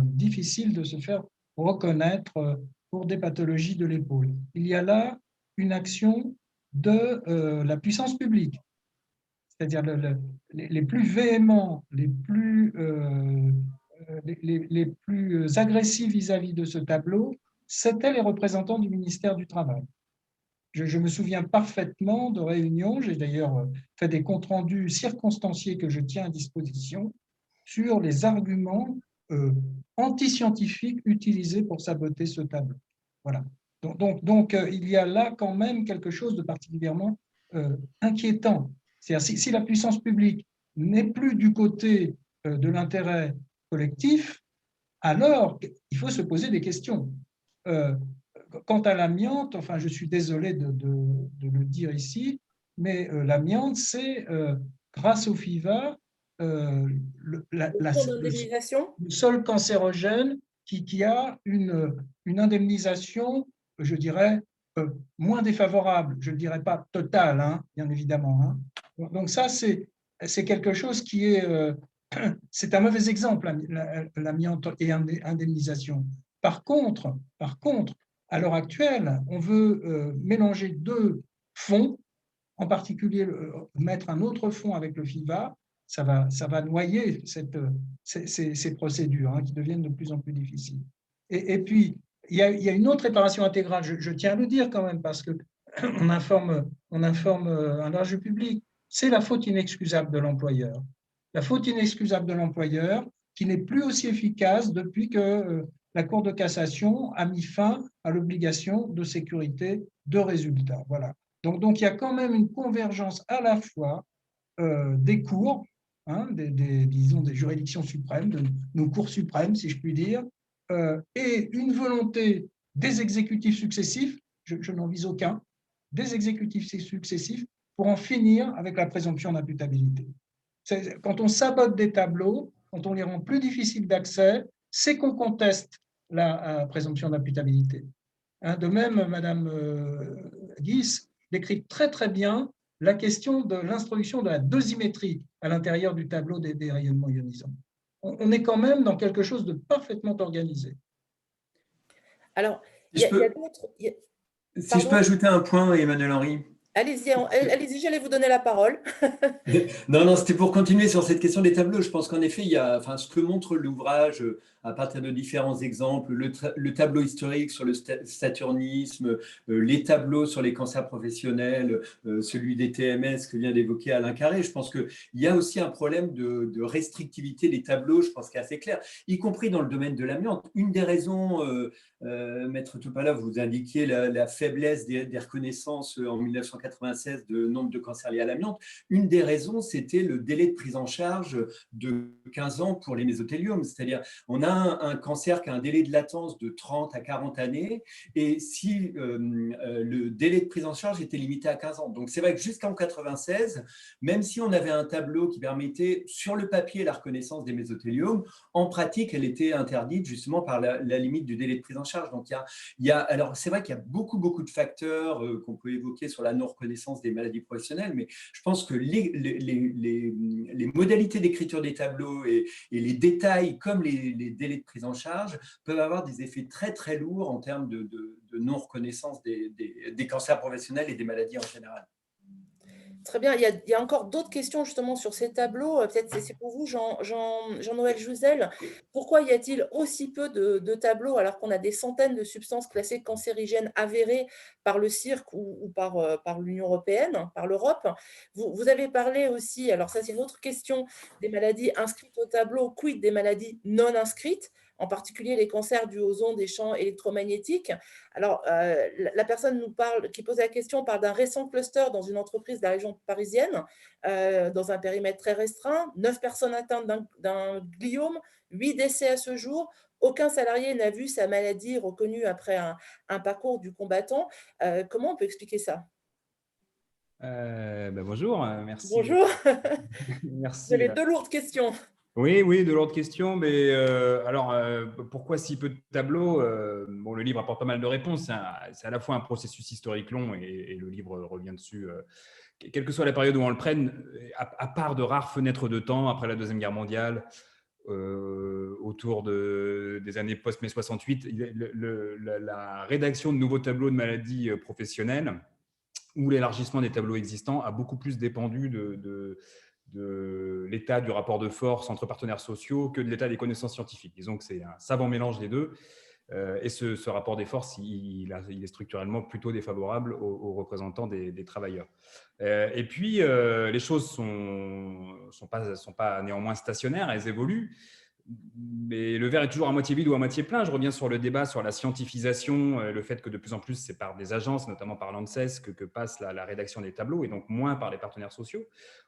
difficile de se faire reconnaître pour des pathologies de l'épaule. Il y a là une action de la puissance publique, c'est-à-dire les plus véhéments, les plus agressifs vis-à-vis de ce tableau, c'étaient les représentants du ministère du Travail. Je me souviens parfaitement de réunions, j'ai d'ailleurs fait des comptes rendus circonstanciés que je tiens à disposition, sur les arguments antiscientifiques utilisés pour saboter ce tableau. Voilà. Donc, il y a là quand même quelque chose de particulièrement inquiétant. C'est-à-dire, si la puissance publique n'est plus du côté de l'intérêt collectif, alors il faut se poser des questions. Quant à l'amiante, enfin, je suis désolé de le dire ici, mais l'amiante, c'est grâce au FIVA, le seul cancérogène qui a une indemnisation, je dirais, moins défavorable. Je ne dirais pas totale, hein, bien évidemment. Hein. Donc ça, c'est quelque chose qui est… c'est un mauvais exemple, l'amiante et indemnisation. Par contre, à l'heure actuelle, on veut mélanger deux fonds, en particulier mettre un autre fonds avec le FIVA. Ça va noyer ces procédures hein, qui deviennent de plus en plus difficiles. Et puis, il y a une autre réparation intégrale, je tiens à le dire quand même, parce qu'on informe un large public, c'est la faute inexcusable de l'employeur. La faute inexcusable de l'employeur qui n'est plus aussi efficace depuis que la Cour de cassation a mis fin à l'obligation de sécurité de résultat. Voilà. Donc, il y a quand même une convergence à la fois des cours, hein, disons des juridictions suprêmes, de nos cours suprêmes, si je puis dire, et une volonté des exécutifs successifs, je n'en vise aucun, des exécutifs successifs pour en finir avec la présomption d'imputabilité. Quand on sabote des tableaux, quand on les rend plus difficiles d'accès, c'est qu'on conteste la présomption d'imputabilité. Hein, de même, Madame Guis décrit très très bien la question de l'introduction de la dosimétrie à l'intérieur du tableau des rayonnements ionisants. On est quand même dans quelque chose de parfaitement organisé. Alors, il y a d'autres… Si je peux ajouter un point, Emmanuel Henry. Allez-y, j'allais vous donner la parole. Non, c'était pour continuer sur cette question des tableaux. Je pense qu'en effet, il y a, enfin, ce que montre l'ouvrage à partir de différents exemples, le tableau historique sur le saturnisme, les tableaux sur les cancers professionnels, celui des TMS que vient d'évoquer Alain Carré. Je pense qu'il y a aussi un problème de restrictivité des tableaux, je pense qu'il est assez clair, y compris dans le domaine de l'amiante. Une des raisons, Maître Topala, vous indiquiez la faiblesse des reconnaissances en 1996 de nombre de cancers liés à l'amiante. Une des raisons, c'était le délai de prise en charge de 15 ans pour les mésothéliomes. C'est-à-dire, on a un cancer qui a un délai de latence de 30 à 40 années, et si le délai de prise en charge était limité à 15 ans. Donc, c'est vrai que jusqu'en 1996, même si on avait un tableau qui permettait sur le papier la reconnaissance des mésothéliomes, en pratique, elle était interdite justement par la limite du délai de prise en charge. Donc, alors c'est vrai qu'il y a beaucoup de facteurs qu'on peut évoquer sur la non-reconnaissance des maladies professionnelles, mais je pense que les modalités d'écriture des tableaux et les détails, comme les délais de prise en charge, peuvent avoir des effets très, très lourds en termes de non-reconnaissance des cancers professionnels et des maladies en général. Très bien. Il y a encore d'autres questions justement sur ces tableaux. Peut-être c'est pour vous, Jean-Noël Jouzel. Pourquoi y a-t-il aussi peu de tableaux alors qu'on a des centaines de substances classées cancérigènes avérées par le CIRC ou par l'Union européenne, par l'Europe? Vous avez parlé aussi, alors ça c'est une autre question, des maladies inscrites au tableau, quid des maladies non inscrites, en particulier les cancers dus aux ondes des champs électromagnétiques. Alors, la personne qui pose la question parle d'un récent cluster dans une entreprise de la région parisienne, dans un périmètre très restreint, 9 personnes atteintes d'un gliome, 8 décès à ce jour. Aucun salarié n'a vu sa maladie reconnue après un parcours du combattant. Comment on peut expliquer ça? Bonjour, merci. Bonjour. Merci. Vous avez 2 lourdes questions. Oui, de l'ordre de questions. Mais pourquoi si peu de tableaux? Le livre apporte pas mal de réponses. C'est à la fois un processus historique long et le livre revient dessus. Quelle que soit la période où on le prenne, à part de rares fenêtres de temps après la Deuxième Guerre mondiale, autour des années post-mai 68, la rédaction de nouveaux tableaux de maladies professionnelles ou l'élargissement des tableaux existants a beaucoup plus dépendu de l'état du rapport de force entre partenaires sociaux que de l'état des connaissances scientifiques. Disons que c'est un savant mélange des deux. Et ce rapport des forces, il est structurellement plutôt défavorable aux représentants des travailleurs. Et puis, les choses sont pas néanmoins stationnaires, elles évoluent. Mais le verre est toujours à moitié vide ou à moitié plein. Je reviens sur le débat sur la scientifisation, le fait que de plus en plus, c'est par des agences, notamment par l'ANSES, que passe la rédaction des tableaux, et donc moins par les partenaires sociaux.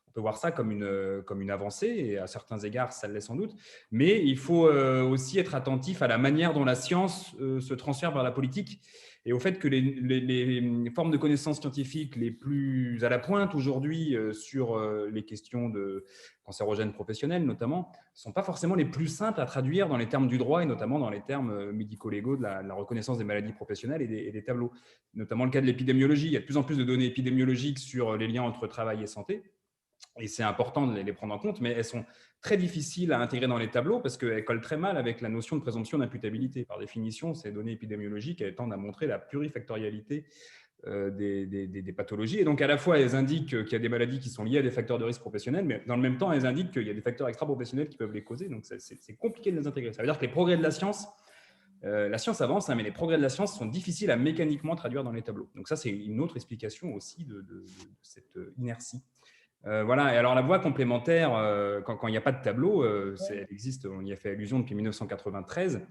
On peut voir ça comme une avancée, et à certains égards, ça l'est sans doute. Mais il faut aussi être attentif à la manière dont la science se transfère vers la politique, et au fait que les formes de connaissances scientifiques les plus à la pointe aujourd'hui sur les questions de cancérogènes professionnels, notamment, ne sont pas forcément les plus simples à traduire dans les termes du droit et notamment dans les termes médico-légaux de la reconnaissance des maladies professionnelles et des tableaux. Notamment le cas de l'épidémiologie. Il y a de plus en plus de données épidémiologiques sur les liens entre travail et santé. Et c'est important de les prendre en compte, mais elles sont très difficiles à intégrer dans les tableaux parce qu'elles collent très mal avec la notion de présomption d'imputabilité. Par définition, ces données épidémiologiques, elles tendent à montrer la plurifactorialité des pathologies. Et donc, à la fois, elles indiquent qu'il y a des maladies qui sont liées à des facteurs de risque professionnels, mais dans le même temps, elles indiquent qu'il y a des facteurs extra-professionnels qui peuvent les causer. Donc, c'est compliqué de les intégrer. Ça veut dire que les progrès de la science avance, mais les progrès de la science sont difficiles à mécaniquement traduire dans les tableaux. Donc, ça, c'est une autre explication aussi de cette inertie. Voilà. Et alors, la voie complémentaire, quand il n'y a pas de tableau, elle existe, on y a fait allusion depuis 1993.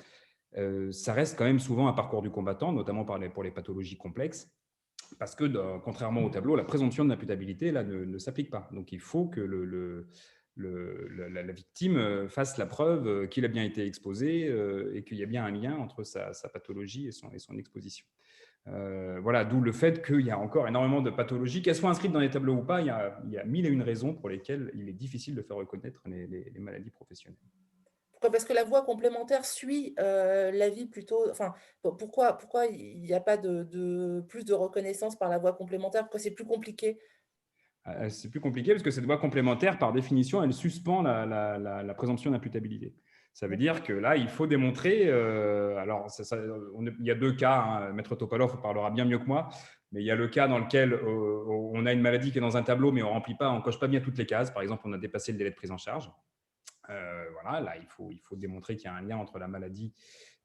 Ça reste quand même souvent un parcours du combattant, notamment pour les pathologies complexes. Parce que, contrairement au tableau, la présomption de l'imputabilité ne s'applique pas. Donc, il faut que la victime fasse la preuve qu'il a bien été exposé et qu'il y a bien un lien entre sa pathologie et son exposition. Voilà, d'où le fait qu'il y a encore énormément de pathologies, qu'elles soient inscrites dans les tableaux ou pas. Il y a 1001 raisons pour lesquelles il est difficile de faire reconnaître les maladies professionnelles. Pourquoi? Parce que la voie complémentaire suit la vie plutôt. Enfin, pourquoi il n'y a pas plus de reconnaissance par la voie complémentaire? Pourquoi c'est plus compliqué? C'est plus compliqué parce que cette voie complémentaire, par définition, elle suspend la présomption d'imputabilité. Ça veut dire que là, il faut démontrer. Alors, il y a deux cas. Hein, Maître Topalov parlera bien mieux que moi. Mais il y a le cas dans lequel on a une maladie qui est dans un tableau, mais on ne coche pas bien toutes les cases. Par exemple, on a dépassé le délai de prise en charge. Voilà, là, il faut démontrer qu'il y a un lien entre la maladie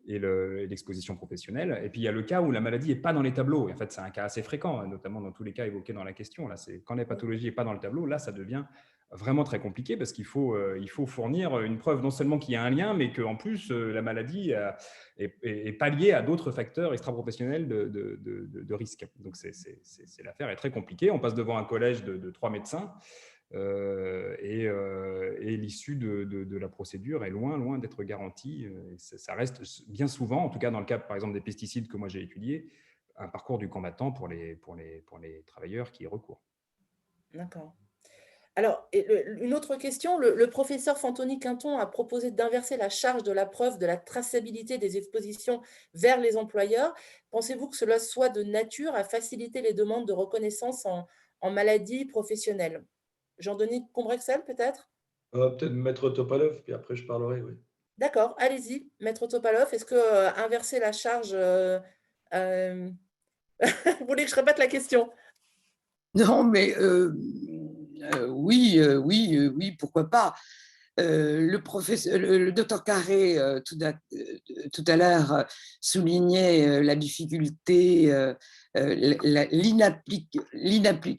et l'exposition professionnelle. Et puis, il y a le cas où la maladie n'est pas dans les tableaux. Et en fait, c'est un cas assez fréquent, notamment dans tous les cas évoqués dans la question. Là, quand la pathologie n'est pas dans le tableau, là, ça devient vraiment très compliqué parce qu'il faut fournir une preuve non seulement qu'il y a un lien, mais qu'en plus, la maladie est pas liée à d'autres facteurs extra-professionnels de risque. Donc, l'affaire est très compliquée. On passe devant un collège de 3 médecins. Et l'issue de la procédure est loin d'être garantie. Ça reste bien souvent, en tout cas dans le cas par exemple des pesticides que moi j'ai étudiés, un parcours du combattant pour les travailleurs qui y recourent. D'accord. Alors, une autre question, le professeur Fantoni Quinton a proposé d'inverser la charge de la preuve de la traçabilité des expositions vers les employeurs. Pensez-vous que cela soit de nature à faciliter les demandes de reconnaissance en maladie professionnelle? Jean-Denis Combrexel, peut-être? Peut-être Maître Topalov, puis après je parlerai, oui. D'accord, allez-y, Maître Topalov. Est-ce que inverser la charge… Vous voulez que je répète la question? Non, mais oui, pourquoi pas. Le docteur Carré, tout à l'heure, soulignait la difficulté,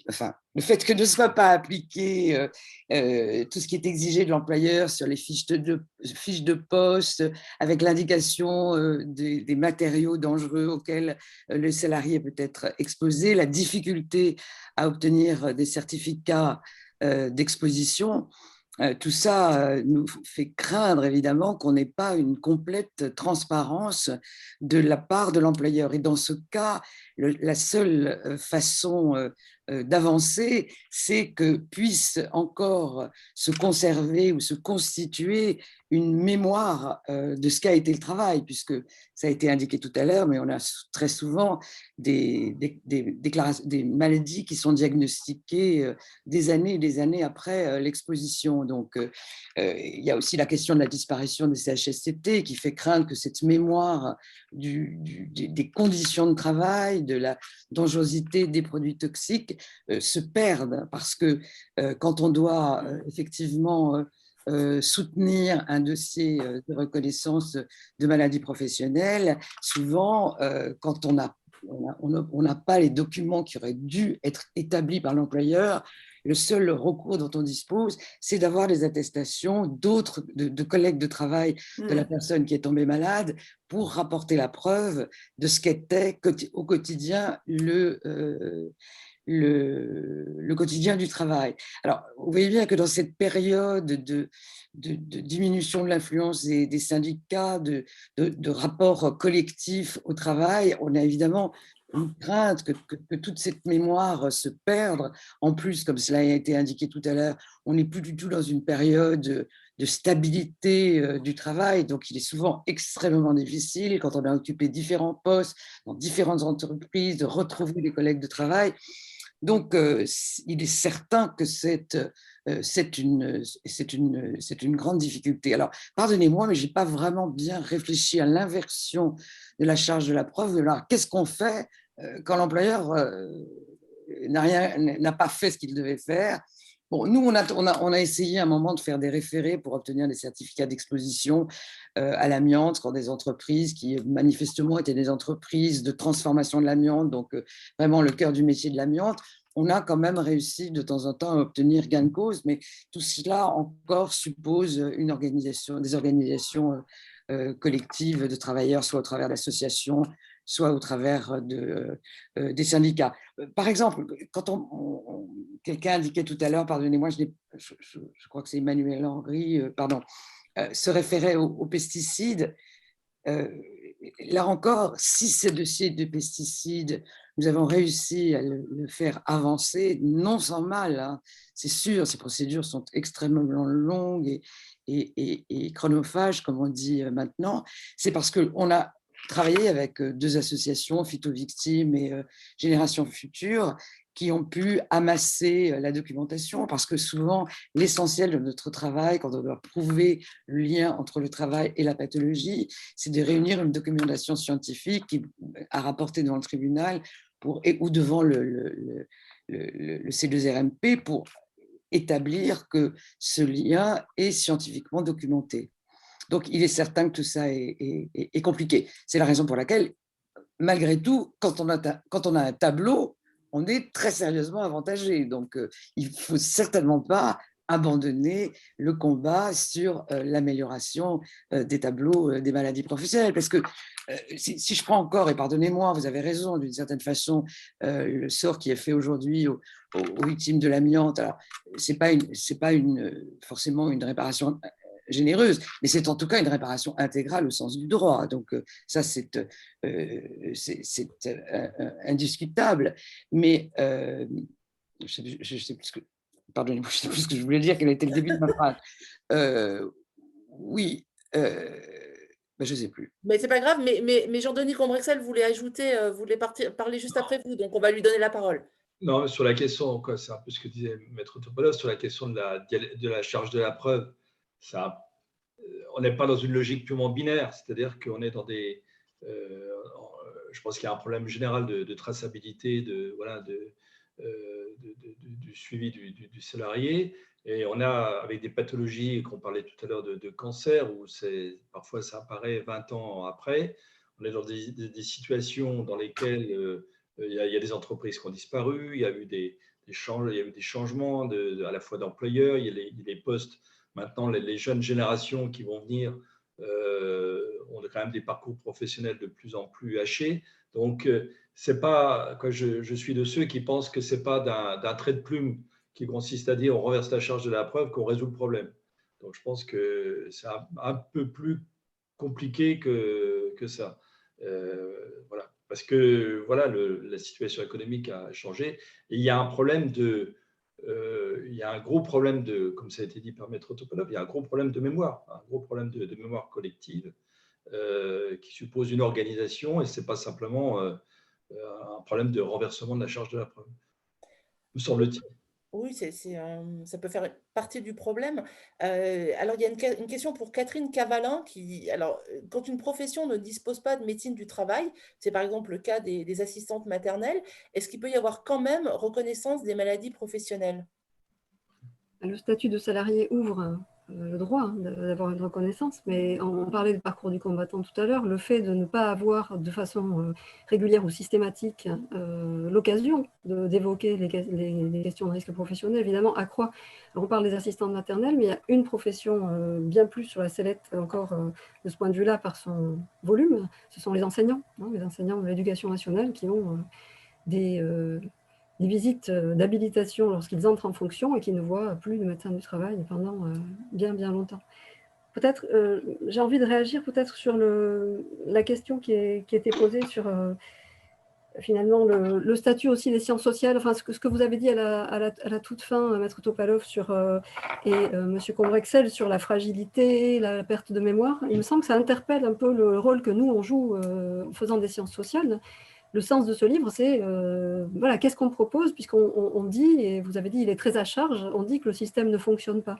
enfin, le fait que ne soit pas appliqué tout ce qui est exigé de l'employeur sur les fiches de poste, avec l'indication des matériaux dangereux auxquels le salarié peut être exposé, la difficulté à obtenir des certificats d'exposition. Tout ça nous fait craindre évidemment qu'on n'ait pas une complète transparence de la part de l'employeur. Et dans ce cas, la seule façon d'avancer, c'est que puisse encore se conserver ou se constituer une mémoire de ce qu'a été le travail, puisque ça a été indiqué tout à l'heure, mais on a très souvent des maladies qui sont diagnostiquées des années et des années après l'exposition. Donc, il y a aussi la question de la disparition des CHSCT qui fait craindre que cette mémoire des conditions de travail, de la dangerosité des produits toxiques se perde, parce que quand on doit effectivement soutenir un dossier de reconnaissance de maladie professionnelle, souvent, quand on n'a pas les documents qui auraient dû être établis par l'employeur, le seul recours dont on dispose, c'est d'avoir les attestations de collègues de travail de la personne qui est tombée malade pour rapporter la preuve de ce qu'était au quotidien le quotidien du travail. Alors, vous voyez bien que dans cette période de diminution de l'influence des syndicats, de rapports collectifs au travail, on a évidemment une crainte que toute cette mémoire se perde. En plus, comme cela a été indiqué tout à l'heure, on n'est plus du tout dans une période de stabilité du travail, donc il est souvent extrêmement difficile, quand on a occupé différents postes dans différentes entreprises, de retrouver des collègues de travail. Donc, il est certain que c'est une grande difficulté. Alors, pardonnez-moi, mais je n'ai pas vraiment bien réfléchi à l'inversion de la charge de la preuve. Alors, qu'est-ce qu'on fait quand l'employeur n'a pas fait ce qu'il devait faire? Bon, nous, on a essayé à un moment de faire des référés pour obtenir des certificats d'exposition à l'amiante quand des entreprises qui manifestement étaient des entreprises de transformation de l'amiante, donc vraiment le cœur du métier de l'amiante. On a quand même réussi de temps en temps à obtenir gain de cause, mais tout cela encore suppose des organisations collectives de travailleurs, soit au travers d'associations, soit au travers des syndicats. Par exemple, quand quelqu'un indiquait tout à l'heure, pardonnez-moi, je crois que c'est Emmanuel Henry, se référait aux pesticides. Là encore, si ces dossiers de pesticides, nous avons réussi à le faire avancer, non sans mal, hein, c'est sûr, ces procédures sont extrêmement longues et chronophages, comme on dit maintenant, c'est parce qu'on a travaillé avec deux associations, Phytovictimes et Génération Future, qui ont pu amasser la documentation, parce que souvent, l'essentiel de notre travail, quand on doit prouver le lien entre le travail et la pathologie, c'est de réunir une documentation scientifique à rapporter devant le tribunal ou devant le C2RMP pour établir que ce lien est scientifiquement documenté. Donc, il est certain que tout ça est compliqué. C'est la raison pour laquelle, malgré tout, quand on a un tableau, on est très sérieusement avantagé. Donc, il ne faut certainement pas abandonner le combat sur l'amélioration des tableaux des maladies professionnelles. Parce que si je prends encore, et pardonnez-moi, vous avez raison, d'une certaine façon, le sort qui est fait aujourd'hui aux victimes de l'amiante, alors ce n'est pas forcément une réparation généreuse, mais c'est en tout cas une réparation intégrale au sens du droit. Donc ça, c'est indiscutable. Mais je sais plus Pardonnez-moi, je ne sais plus ce que je voulais dire, quel était le début de ma phrase. Oui, ben, je ne sais plus. Mais c'est pas grave, mais Jean-Denis Combrexel voulait ajouter, parler juste après vous, donc on va lui donner la parole. Non, sur la question, quoi, c'est un peu ce que disait Maître Topolov, sur la question de la charge de la preuve. Ça, on n'est pas dans une logique purement binaire, c'est-à-dire qu'on est dans des. Je pense qu'il y a un problème général de traçabilité, du suivi du salarié. Et on a, avec des pathologies qu'on parlait tout à l'heure de cancer, où parfois ça apparaît 20 ans après, on est dans des situations dans lesquelles il y a des entreprises qui ont disparu, il y a eu des changements à la fois d'employeurs, il y a des postes. Maintenant, les jeunes générations qui vont venir ont quand même des parcours professionnels de plus en plus hachés. Donc, c'est pas, je suis de ceux qui pensent que ce n'est pas d'un trait de plume qui consiste à dire on renverse la charge de la preuve qu'on résout le problème. Donc, je pense que c'est un peu plus compliqué que ça. Voilà. Parce que voilà, la situation économique a changé et il y a un problème il y a un gros problème comme ça a été dit par Maître Topolov, il y a un gros problème de mémoire, un gros problème de mémoire collective qui suppose une organisation et ce n'est pas simplement un problème de renversement de la charge de la preuve, me semble-t-il. Oui, ça peut faire partie du problème. Alors, il y a une question pour Catherine Cavalin. Quand une profession ne dispose pas de médecine du travail, c'est par exemple le cas des assistantes maternelles, est-ce qu'il peut y avoir quand même reconnaissance des maladies professionnelles? Le statut de salarié ouvre le droit d'avoir une reconnaissance, mais on parlait du parcours du combattant tout à l'heure, le fait de ne pas avoir de façon régulière ou systématique l'occasion d'évoquer les questions de risque professionnel, évidemment, accroît. Alors, on parle des assistantes maternelles, mais il y a une profession bien plus sur la sellette encore de ce point de vue-là par son volume, ce sont les enseignants de l'éducation nationale qui ont des visites d'habilitation lorsqu'ils entrent en fonction et qui ne voient plus de médecin du travail pendant bien longtemps. Peut-être, j'ai envie de réagir peut-être sur la question qui était posée sur finalement le statut aussi des sciences sociales, enfin ce que vous avez dit à la toute fin, Maître Topalov et M. Combrexel sur la fragilité, la perte de mémoire. Il me semble que ça interpelle un peu le rôle que nous on joue en faisant des sciences sociales. Le sens de ce livre, c'est voilà, qu'est-ce qu'on propose, puisqu'on dit, et vous avez dit, il est très à charge, on dit que le système ne fonctionne pas.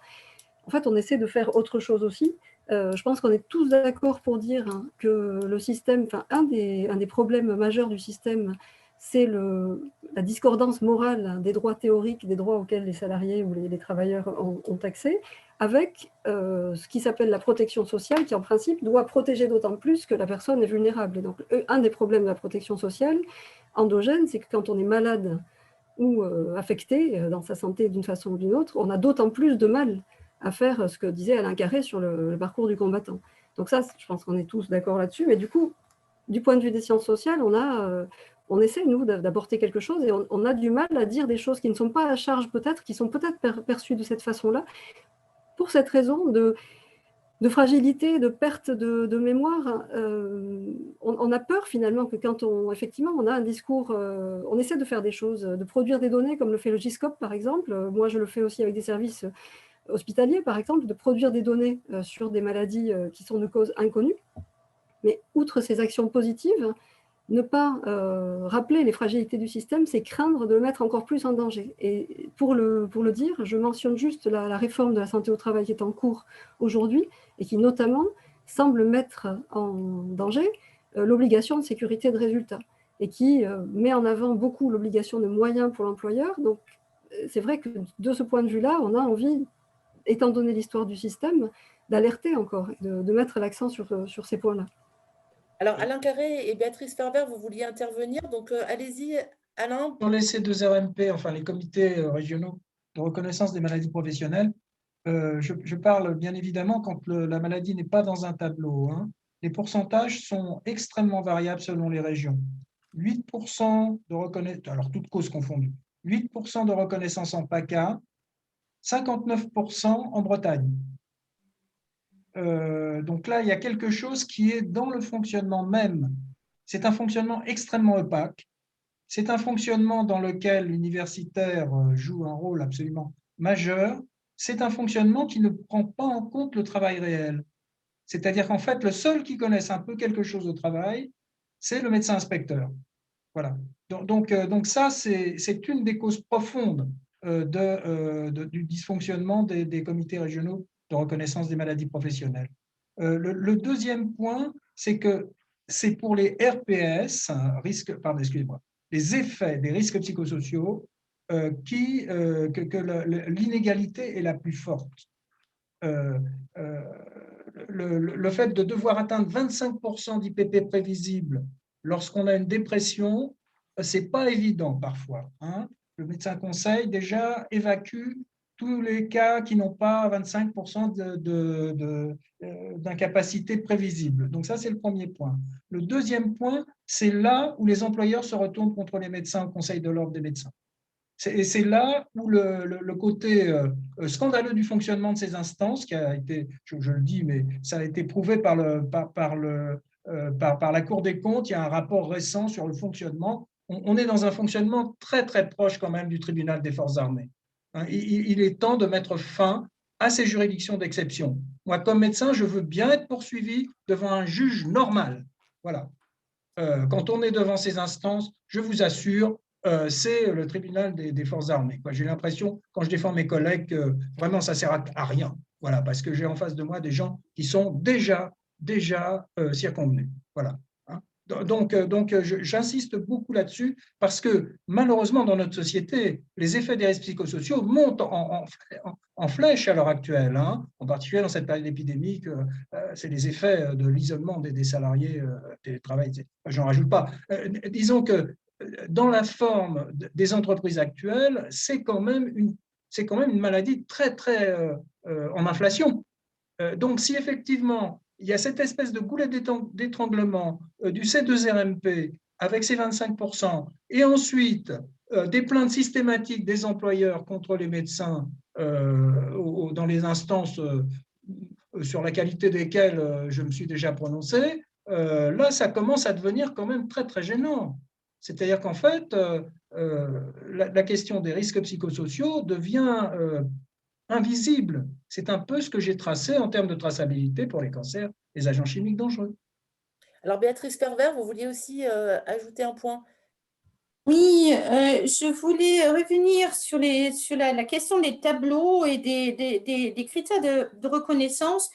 En fait, on essaie de faire autre chose aussi. Je pense qu'on est tous d'accord pour dire que le système, enfin, un des problèmes majeurs du système, c'est la discordance morale des droits théoriques, des droits auxquels les salariés ou les travailleurs ont accès, avec ce qui s'appelle la protection sociale, qui en principe doit protéger d'autant plus que la personne est vulnérable. Et donc, un des problèmes de la protection sociale endogène, c'est que quand on est malade ou affecté dans sa santé d'une façon ou d'une autre, on a d'autant plus de mal à faire ce que disait Alain Carré sur le parcours du combattant. Donc ça, je pense qu'on est tous d'accord là-dessus, mais du coup, du point de vue des sciences sociales, on essaie, nous, d'apporter quelque chose et on a du mal à dire des choses qui ne sont pas à charge peut-être, qui sont peut-être perçues de cette façon-là, pour cette raison de fragilité, de perte de mémoire. On a peur finalement que quand effectivement, on a un discours, on essaie de faire des choses, de produire des données comme le fait le GISCOP par exemple. Moi, je le fais aussi avec des services hospitaliers par exemple, de produire des données sur des maladies qui sont de cause inconnue. Mais outre ces actions positives, ne pas rappeler les fragilités du système, c'est craindre de le mettre encore plus en danger. Et pour le dire, je mentionne juste la réforme de la santé au travail qui est en cours aujourd'hui et qui notamment semble mettre en danger l'obligation de sécurité de résultat et qui met en avant beaucoup l'obligation de moyens pour l'employeur. Donc c'est vrai que de ce point de vue-là, on a envie, étant donné l'histoire du système, d'alerter encore, de mettre l'accent sur ces points-là. Alors, Alain Carré et Béatrice Ferber, vous vouliez intervenir, donc allez-y, Alain. Dans les C2RMP, enfin les comités régionaux de reconnaissance des maladies professionnelles, je parle bien évidemment quand la maladie n'est pas dans un tableau. Les pourcentages sont extrêmement variables selon les régions. 8% de reconnaissance, alors toutes causes confondues, 8% de reconnaissance en PACA, 59% en Bretagne. Donc là, il y a quelque chose qui est dans le fonctionnement même. C'est un fonctionnement extrêmement opaque. C'est un fonctionnement dans lequel l'universitaire joue un rôle absolument majeur, c'est un fonctionnement qui ne prend pas en compte le travail réel. C'est-à-dire qu'en fait, le seul qui connaisse un peu quelque chose au travail, c'est le médecin inspecteur. Voilà. Donc ça, c'est une des causes profondes du dysfonctionnement des comités régionaux de reconnaissance des maladies professionnelles. Le deuxième point, c'est que c'est pour les RPS, les effets des risques psychosociaux, que l'inégalité est la plus forte. Le fait de devoir atteindre 25% d'IPP prévisible lorsqu'on a une dépression, ce n'est pas évident parfois. Hein. Le médecin conseil déjà évacue tous les cas qui n'ont pas 25% d'incapacité prévisible. Donc ça, c'est le premier point. Le deuxième point, c'est là où les employeurs se retournent contre les médecins au Conseil de l'ordre des médecins. Et c'est là où le côté scandaleux du fonctionnement de ces instances, qui a été, je le dis, mais ça a été prouvé par la Cour des comptes, il y a un rapport récent sur le fonctionnement. On est dans un fonctionnement très, très proche quand même du tribunal des forces armées. Il est temps de mettre fin à ces juridictions d'exception. Moi, comme médecin, je veux bien être poursuivi devant un juge normal. Voilà. Quand on est devant ces instances, je vous assure, c'est le tribunal des forces armées. J'ai l'impression, quand je défends mes collègues, que vraiment ça ne sert à rien. Voilà, parce que j'ai en face de moi des gens qui sont déjà circonvenus. Voilà. Donc j'insiste beaucoup là-dessus parce que malheureusement, dans notre société, les effets des risques psychosociaux montent en flèche à l'heure actuelle, hein, en particulier dans cette période épidémique. C'est les effets de l'isolement des salariés, télétravail, j'en rajoute pas. Disons que dans la forme des entreprises actuelles, c'est quand même une maladie très, très en inflation. Donc, si effectivement, il y a cette espèce de goulet d'étranglement du C2RMP avec ses 25%, et ensuite des plaintes systématiques des employeurs contre les médecins dans les instances sur la qualité desquelles je me suis déjà prononcé, là, ça commence à devenir quand même très, très gênant. C'est-à-dire qu'en fait, la question des risques psychosociaux devient invisible. C'est un peu ce que j'ai tracé en termes de traçabilité pour les cancers, les agents chimiques dangereux. Alors, Béatrice Pervert, vous vouliez aussi ajouter un point? Oui, je voulais revenir sur la question des tableaux et des critères de reconnaissance.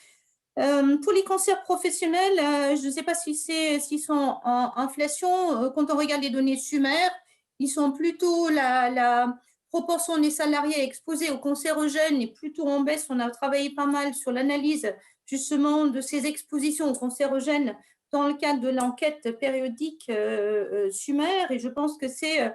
Pour les cancers professionnels, je ne sais pas s'ils sont en inflation. Quand on regarde les données summaires, ils sont plutôt la proportion des salariés exposés aux cancérogènes est plutôt en baisse. On a travaillé pas mal sur l'analyse justement de ces expositions aux cancérogènes dans le cadre de l'enquête périodique summaire. Et je pense que c'est,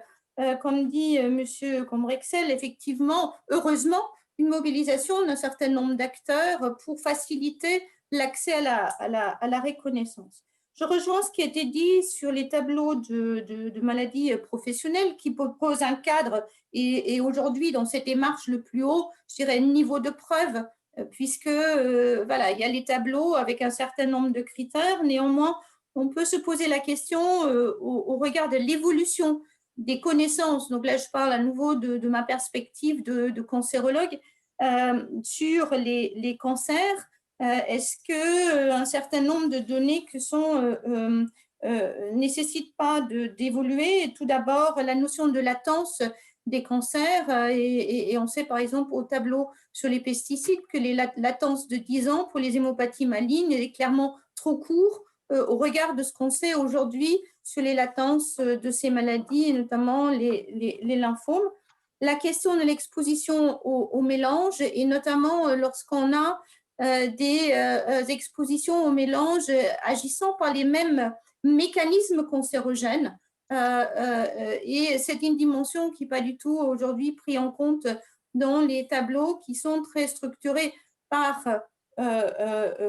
comme dit M. Combrexel, effectivement, heureusement, une mobilisation d'un certain nombre d'acteurs pour faciliter l'accès à la reconnaissance. Je rejoins ce qui a été dit sur les tableaux de maladies professionnelles qui proposent un cadre et aujourd'hui, dans cette démarche le plus haut, je dirais, niveau de preuve, puisque voilà, il y a les tableaux avec un certain nombre de critères. Néanmoins, on peut se poser la question au regard de l'évolution des connaissances. Donc là, je parle à nouveau de ma perspective de cancérologue sur les cancers. Est-ce qu'un certain nombre de données nécessitent pas d'évoluer? Tout d'abord, la notion de latence des cancers, et on sait par exemple au tableau sur les pesticides que les latences de 10 ans pour les hémopathies malignes est clairement trop court au regard de ce qu'on sait aujourd'hui sur les latences de ces maladies, et notamment les lymphomes. La question de l'exposition au mélange, et notamment lorsqu'on a des expositions au mélange agissant par les mêmes mécanismes cancérogènes. Et c'est une dimension qui n'est pas du tout aujourd'hui prise en compte dans les tableaux qui sont très structurés par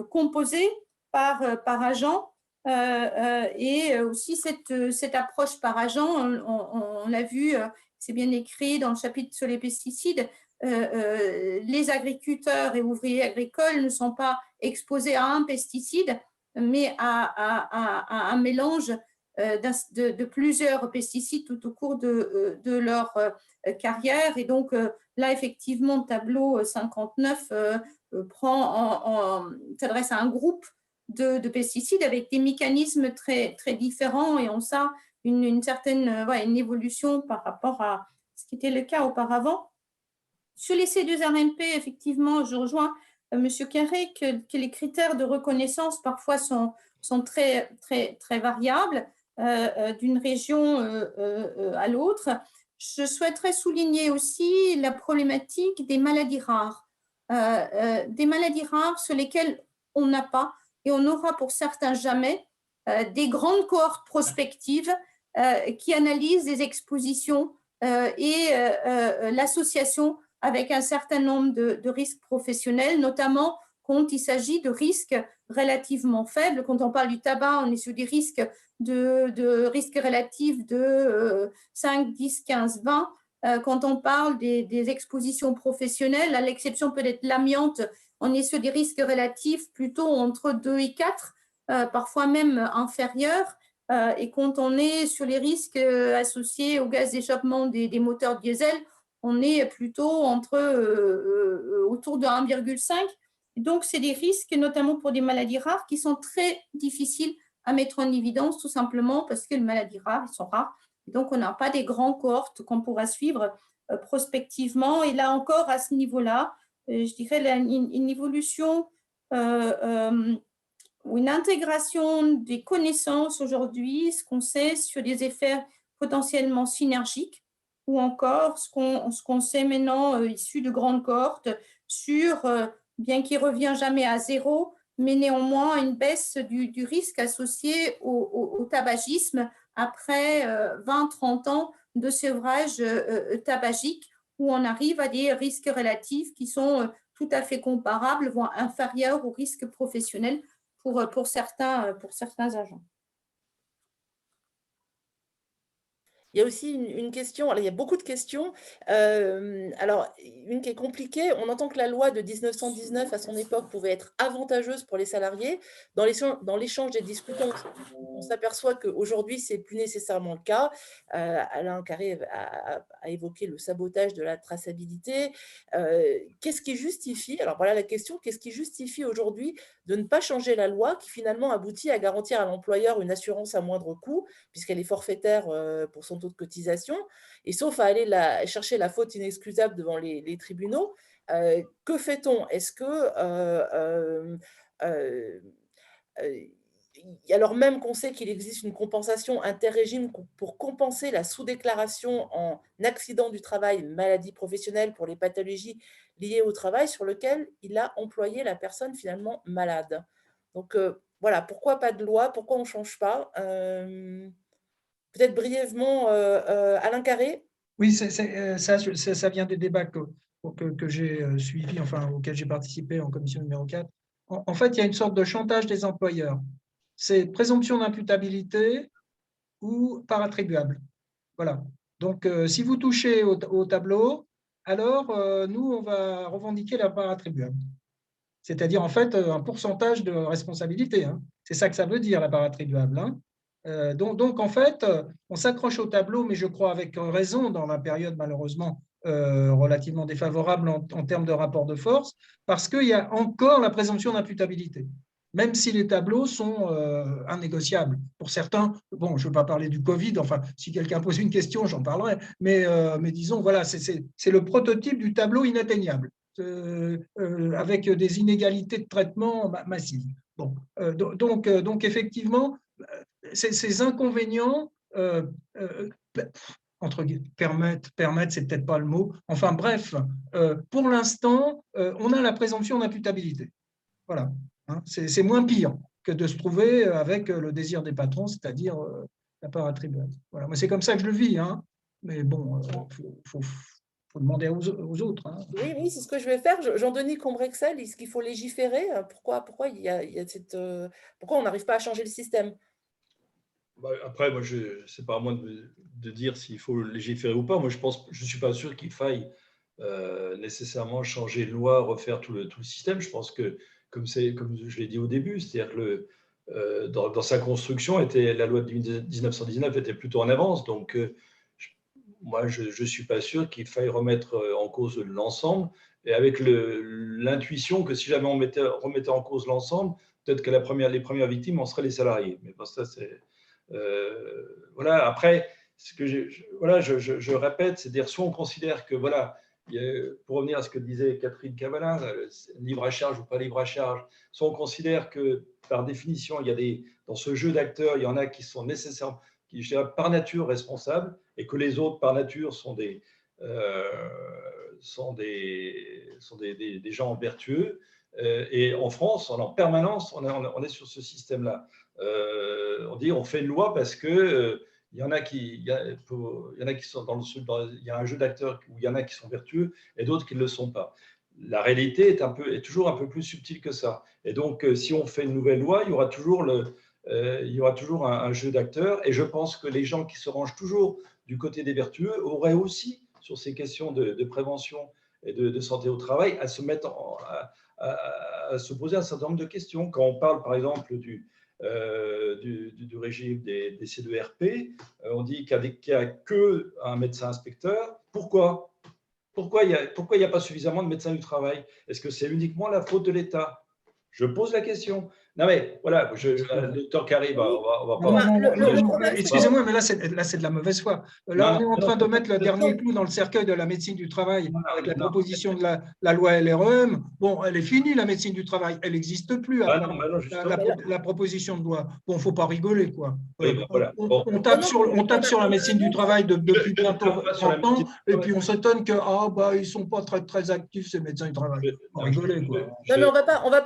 composés, par agent. Et aussi cette approche par agent, on l'a vu, c'est bien écrit dans le chapitre sur les pesticides, les agriculteurs et ouvriers agricoles ne sont pas exposés à un pesticide, mais à un mélange de plusieurs pesticides tout au cours de leur carrière. Et donc, Là, effectivement, tableau 59 s'adresse à un groupe de pesticides avec des mécanismes très, très différents et on sent une certaine une évolution par rapport à ce qui était le cas auparavant. Sur les C2RMP, effectivement, je rejoins M. Carré que les critères de reconnaissance parfois sont très, très, très variables d'une région à l'autre. Je souhaiterais souligner aussi la problématique des maladies rares. Des maladies rares sur lesquelles on n'a pas, et on n'aura pour certains jamais, des grandes cohortes prospectives qui analysent les expositions et l'association avec un certain nombre de risques professionnels, notamment quand il s'agit de risques relativement faibles. Quand on parle du tabac, on est sur des risques de risques relatifs de 5, 10, 15, 20. Quand on parle des expositions professionnelles, à l'exception peut-être l'amiante, on est sur des risques relatifs plutôt entre 2 et 4, parfois même inférieurs. Et quand on est sur les risques associés au gaz d'échappement des moteurs diesel, on est plutôt autour de 1,5. Donc, c'est des risques, notamment pour des maladies rares, qui sont très difficiles à mettre en évidence, tout simplement parce que les maladies rares, elles sont rares. Donc, on n'a pas des grands cohortes qu'on pourra suivre prospectivement. Et là encore, à ce niveau-là, je dirais une évolution ou une intégration des connaissances aujourd'hui, ce qu'on sait sur des effets potentiellement synergiques, ou encore ce qu'on sait maintenant issu de grandes cohortes sur, bien qu'il ne revient jamais à zéro, mais néanmoins une baisse du risque associé au tabagisme après 20-30 ans de sevrage tabagique, où on arrive à des risques relatifs qui sont tout à fait comparables, voire inférieurs aux risques professionnels pour certains agents. Il y a aussi une question, alors il y a beaucoup de questions. Alors, une qui est compliquée, on entend que la loi de 1919 à son époque pouvait être avantageuse pour les salariés. Dans l'échange des discutants, on s'aperçoit qu'aujourd'hui, ce n'est plus nécessairement le cas. Alain Carré a évoqué le sabotage de la traçabilité. Qu'est-ce qui justifie, alors voilà la question, qu'est-ce qui justifie aujourd'hui de ne pas changer la loi qui finalement aboutit à garantir à l'employeur une assurance à moindre coût, puisqu'elle est forfaitaire pour son taux de cotisation, et sauf à aller chercher la faute inexcusable devant les tribunaux, que fait-on? Est-ce que, alors même qu'on sait qu'il existe une compensation interrégime pour compenser la sous-déclaration en accident du travail, maladie professionnelle pour les pathologies liées au travail sur lequel il a employé la personne finalement malade. Donc voilà, pourquoi pas de loi? Pourquoi on ne change pas? Peut-être brièvement, Alain Carré? Oui, ça vient des débats que j'ai suivis, enfin, auxquels j'ai participé en commission numéro 4. En fait, il y a une sorte de chantage des employeurs. C'est présomption d'imputabilité ou par attribuable. Voilà. Donc, si vous touchez au tableau, alors nous, on va revendiquer la part attribuable. C'est-à-dire, en fait, un pourcentage de responsabilité. Hein. C'est ça que ça veut dire, la part attribuable. Hein. Donc, en fait, on s'accroche au tableau, mais je crois avec raison, dans la période malheureusement relativement défavorable en termes de rapport de force, parce qu'il y a encore la présomption d'imputabilité, même si les tableaux sont innégociables. Pour certains, bon, je ne veux pas parler du Covid, enfin, si quelqu'un pose une question, j'en parlerai, mais disons, voilà, c'est le prototype du tableau inatteignable, avec des inégalités de traitement massives. Bon, donc, effectivement, ces inconvénients entre permettre, c'est peut-être pas le mot. Enfin bref, pour l'instant, on a la présomption d'imputabilité. Voilà, hein, c'est moins pire que de se trouver avec le désir des patrons, c'est-à-dire la part attribuable. Voilà, moi c'est comme ça que je le vis, hein. Mais bon, faut demander aux autres. Hein. Oui, c'est ce que je vais faire. Jean-Denis Combrexel, est-ce qu'il faut légiférer? Pourquoi il y a pourquoi on n'arrive pas à changer le système? Après, moi, c'est pas à moi de dire s'il faut légiférer ou pas. Moi, je ne suis pas sûr qu'il faille nécessairement changer de loi, refaire tout le système. Je pense que, comme je l'ai dit au début, c'est-à-dire que dans sa construction, la loi de 1919 était plutôt en avance. Donc, moi, je ne suis pas sûr qu'il faille remettre en cause l'ensemble, et avec l'intuition que si jamais on remettait en cause l'ensemble, peut-être que les premières victimes en seraient les salariés. Mais bon, ça, c'est… voilà, après, ce que je répète, c'est-à-dire soit on considère que, voilà, pour revenir à ce que disait Catherine Cavallin, livre à charge ou pas livre à charge, soit on considère que, par définition, dans ce jeu d'acteurs, il y en a qui sont nécessaires, qui, je dirais, par nature responsables, et que les autres, par nature, sont des gens vertueux. Et en France, en permanence, on est sur ce système-là. On fait une loi parce que il y en a qui sont il y a un jeu d'acteurs où il y en a qui sont vertueux et d'autres qui ne le sont pas. La réalité est toujours un peu plus subtile que ça. Et donc, si on fait une nouvelle loi, il y aura toujours un jeu d'acteurs. Et je pense que les gens qui se rangent toujours du côté des vertueux auraient aussi, sur ces questions de prévention et de santé au travail, à se mettre à se poser un certain nombre de questions. Quand on parle, par exemple, du régime des C2RP, on dit qu'il n'y a qu'un médecin inspecteur. Pourquoi il n'y a pas suffisamment de médecins du travail? Est-ce que c'est uniquement la faute de l'État? Je pose la question. Non, mais voilà, le temps qui arrive, on va pas… Excusez-moi, mais là, c'est de la mauvaise foi. Là, on est en train de mettre le dernier clou dans le cercueil de la médecine du travail avec la proposition de la loi LREM. Bon, elle est finie, la médecine du travail. Elle n'existe plus après la proposition de loi. Bon, il ne faut pas rigoler, quoi. Oui, voilà. On tape sur la médecine du travail depuis bientôt 30 ans, et puis on s'étonne qu'ils ne sont pas très, très actifs, ces médecins du travail. On va rigoler, quoi. Non, on va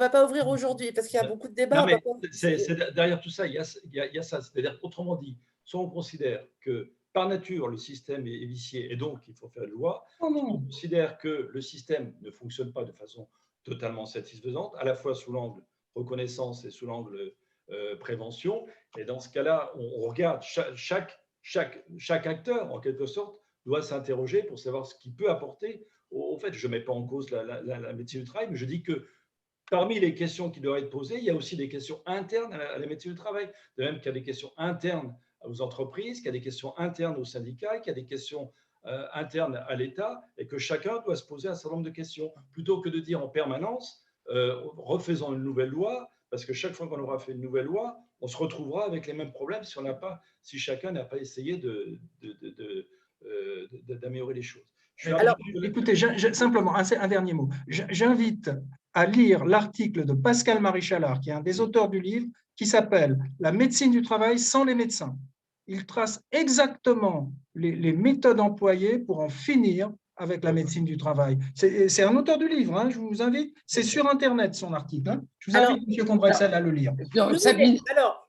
pas ouvrir aujourd'hui parce qu'il y a beaucoup de débats. Non, mais derrière tout ça, il y a ça. C'est-à-dire, autrement dit, soit on considère que par nature, le système est vicié et donc il faut faire une loi, soit on considère que le système ne fonctionne pas de façon totalement satisfaisante, à la fois sous l'angle reconnaissance et sous l'angle prévention. Et dans ce cas-là, on regarde chaque acteur, en quelque sorte, doit s'interroger pour savoir ce qu'il peut apporter. Au fait, je ne mets pas en cause la médecine du travail, mais je dis que parmi les questions qui doivent être posées, il y a aussi des questions internes à la médecine du travail, de même qu'il y a des questions internes aux entreprises, qu'il y a des questions internes aux syndicats, qu'il y a des questions internes à l'État, et que chacun doit se poser un certain nombre de questions, plutôt que de dire en permanence, refaisons une nouvelle loi, parce que chaque fois qu'on aura fait une nouvelle loi, on se retrouvera avec les mêmes problèmes si chacun n'a pas essayé d'améliorer les choses. Alors, écoutez, simplement, un dernier mot. J'invite à lire l'article de Pascal Marie-Chalard, qui est un des auteurs du livre, qui s'appelle « La médecine du travail sans les médecins ». Il trace exactement les méthodes employées pour en finir avec la médecine du travail. C'est un auteur du livre, hein, je vous invite. C'est sur Internet, son article. Hein. Je vous invite, M. Combrexel, à le lire. Alors,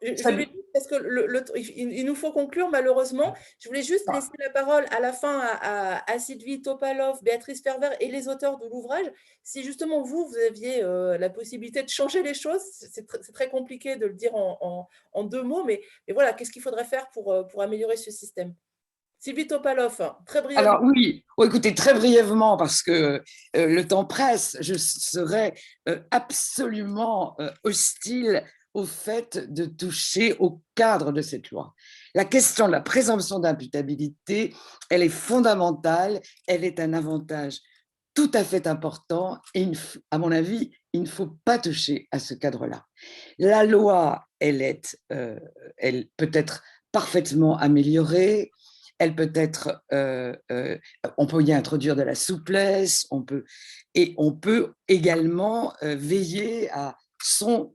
parce qu'il nous faut conclure, malheureusement. Je voulais juste laisser la parole à la fin à Sylvie Topalov, Béatrice Ferver et les auteurs de l'ouvrage. Si justement vous aviez la possibilité de changer les choses, c'est très compliqué de le dire en 2 mots, mais voilà, qu'est-ce qu'il faudrait faire pour améliorer ce système? Sylvie Topalov, très brièvement. Alors oui, écoutez, très brièvement, parce que le temps presse, je serais absolument hostile au fait de toucher au cadre de cette loi. La question de la présomption d'imputabilité, elle est fondamentale, elle est un avantage tout à fait important et à mon avis, il ne faut pas toucher à ce cadre-là. La loi, elle peut être parfaitement améliorée, elle peut être, on peut y introduire de la souplesse, on peut également veiller à son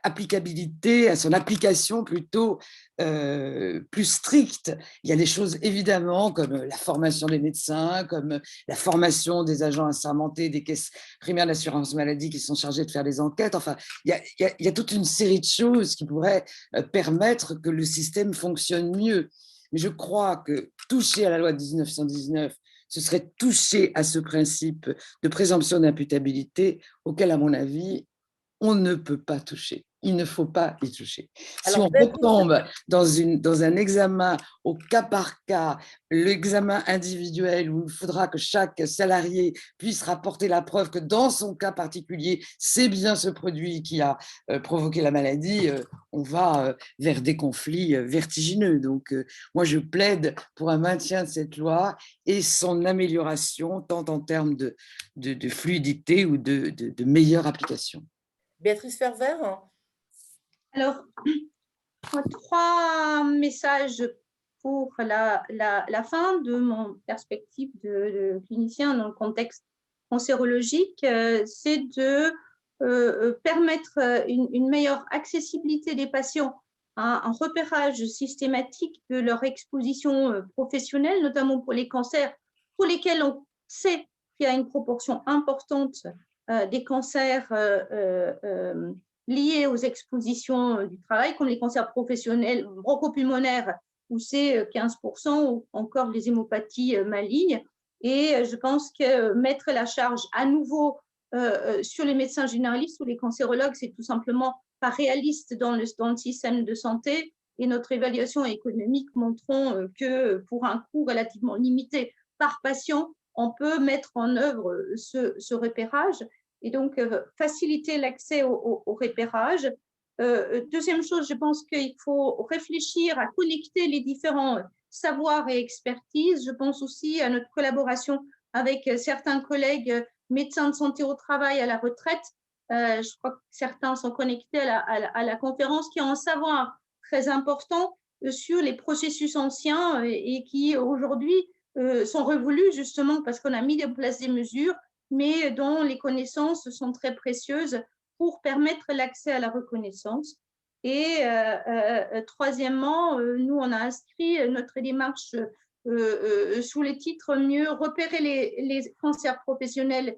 applicabilité, à son application plutôt plus stricte. Il y a des choses évidemment comme la formation des médecins, comme la formation des agents assermentés des caisses primaires d'assurance maladie qui sont chargés de faire des enquêtes. Enfin, il y a toute une série de choses qui pourraient permettre que le système fonctionne mieux. Mais je crois que toucher à la loi de 1919, ce serait toucher à ce principe de présomption d'imputabilité auquel, à mon avis, on ne peut pas toucher. il ne faut pas y toucher. Si Alors, on retombe dans un examen au cas par cas, l'examen individuel où il faudra que chaque salarié puisse rapporter la preuve que dans son cas particulier, c'est bien ce produit qui a provoqué la maladie, on va vers des conflits vertigineux. Donc, moi, je plaide pour un maintien de cette loi et son amélioration, tant en termes de fluidité ou de meilleure application. Béatrice Ferver. Alors, 3 messages pour la fin de mon perspective de clinicien dans le contexte cancérologique, c'est de permettre une meilleure accessibilité des patients à un repérage systématique de leur exposition professionnelle, notamment pour les cancers pour lesquels on sait qu'il y a une proportion importante des cancers liés aux expositions du travail, comme les cancers professionnels bronchopulmonaires, où c'est 15%, ou encore les hémopathies malignes. Et je pense que mettre la charge à nouveau sur les médecins généralistes ou les cancérologues, c'est tout simplement pas réaliste dans le système de santé. Et notre évaluation économique montrons que pour un coût relativement limité par patient, on peut mettre en œuvre ce repérage et donc faciliter l'accès au repérage. Deuxième chose, je pense qu'il faut réfléchir à connecter les différents savoirs et expertises. Je pense aussi à notre collaboration avec certains collègues médecins de santé au travail à la retraite. Je crois que certains sont connectés à la conférence, qui ont un savoir très important sur les processus anciens et qui aujourd'hui sont révolus justement parce qu'on a mis en place des mesures, mais dont les connaissances sont très précieuses pour permettre l'accès à la reconnaissance. Et troisièmement, nous, on a inscrit notre démarche sous les titres « Mieux repérer les cancers professionnels,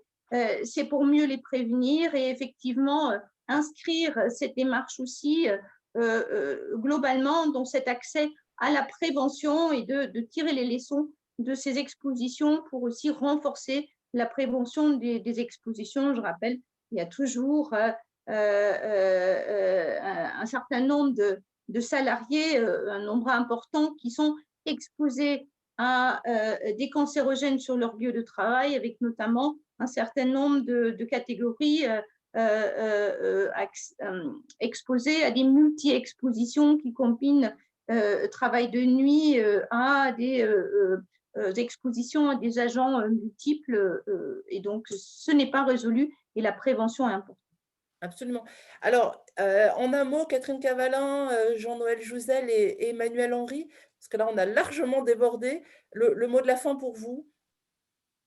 c'est pour mieux les prévenir » et effectivement inscrire cette démarche aussi globalement dans cet accès à la prévention et de tirer les leçons de ces expositions pour aussi renforcer la prévention des expositions. Je rappelle, il y a toujours un certain nombre de salariés, un nombre important qui sont exposés à des cancérogènes sur leur lieu de travail, avec notamment un certain nombre de catégories exposées à des multi-expositions qui combinent travail de nuit à des expositions à des agents multiples, et donc ce n'est pas résolu et la prévention est importante. Absolument. Alors, en un mot, Catherine Cavalin, Jean-Noël Jouzel et Emmanuel Henry, parce que là, on a largement débordé. Le mot de la fin pour vous?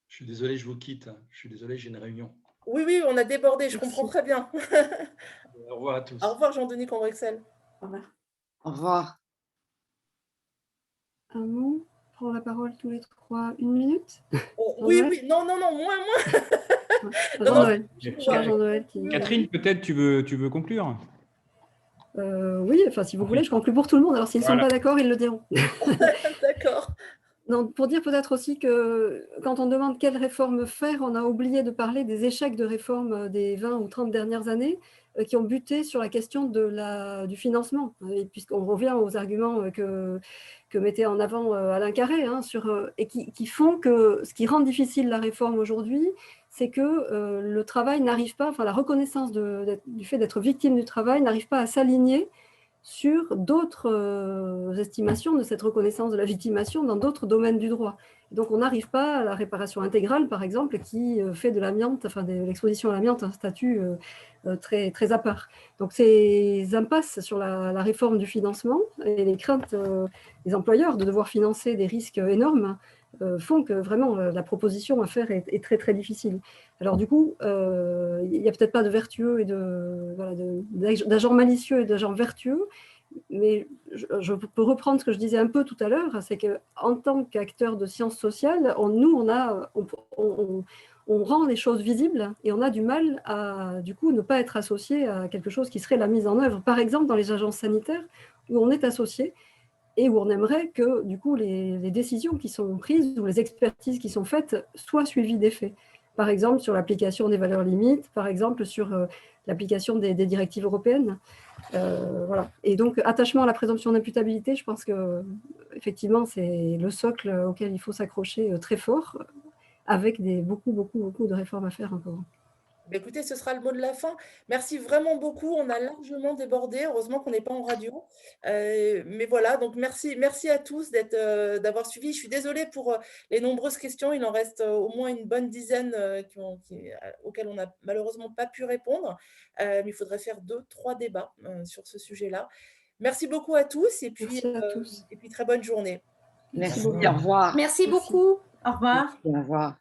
Je suis désolé, je vous quitte. Je suis désolé, j'ai une réunion. Oui, oui, on a débordé, je comprends très bien. Au revoir à tous. Au revoir, Jean-Denis Combrexel. Au revoir. Au revoir. Un mot, prendre la parole tous les 3, 1 minute. Oui, oui, non, moins. Jean-Noël. Jean-Noël qui... Catherine, peut-être tu veux conclure? Oui, enfin, si vous voulez, je conclue pour tout le monde. Alors, s'ils ne sont pas d'accord, ils le diront. D'accord. Donc, pour dire peut-être aussi que quand on demande quelle réforme faire, on a oublié de parler des échecs de réforme des 20 ou 30 dernières années qui ont buté sur la question du financement, puisqu'on revient aux arguments que mettait en avant Alain Carré, et qui font que ce qui rend difficile la réforme aujourd'hui, c'est que le travail n'arrive pas, enfin la reconnaissance du fait d'être victime du travail n'arrive pas à s'aligner sur d'autres estimations de cette reconnaissance de la victimation dans d'autres domaines du droit. Et donc, on n'arrive pas à la réparation intégrale, par exemple, qui fait de l'amiante, enfin de l'exposition à l'amiante, un statut très, très à part. Donc, ces impasses sur la réforme du financement et les craintes des employeurs de devoir financer des risques énormes font que vraiment la proposition à faire est très, très difficile. Alors du coup, il n'y a peut-être pas de vertueux et d'agents malicieux et d'agents vertueux, mais je peux reprendre ce que je disais un peu tout à l'heure, c'est qu'en tant qu'acteurs de sciences sociales, on rend les choses visibles et on a du mal à, du coup, ne pas être associé à quelque chose qui serait la mise en œuvre. Par exemple, dans les agences sanitaires, où on est associé, et où on aimerait que, du coup, les décisions qui sont prises ou les expertises qui sont faites soient suivies des faits. Par exemple, sur l'application des valeurs limites, par exemple, sur l'application des directives européennes. Voilà. Et donc, attachement à la présomption d'imputabilité, je pense que effectivement, c'est le socle auquel il faut s'accrocher très fort, avec beaucoup de réformes à faire encore. Écoutez, ce sera le mot de la fin. Merci vraiment beaucoup. On a largement débordé. Heureusement qu'on n'est pas en radio. Mais voilà, donc merci à tous d'avoir suivi. Je suis désolée pour les nombreuses questions. Il en reste au moins une bonne dizaine auxquelles on n'a malheureusement pas pu répondre. Mais il faudrait faire 2-3 débats sur ce sujet-là. Merci beaucoup à tous et puis très bonne journée. Merci, au revoir. Merci beaucoup. Au revoir. Au revoir.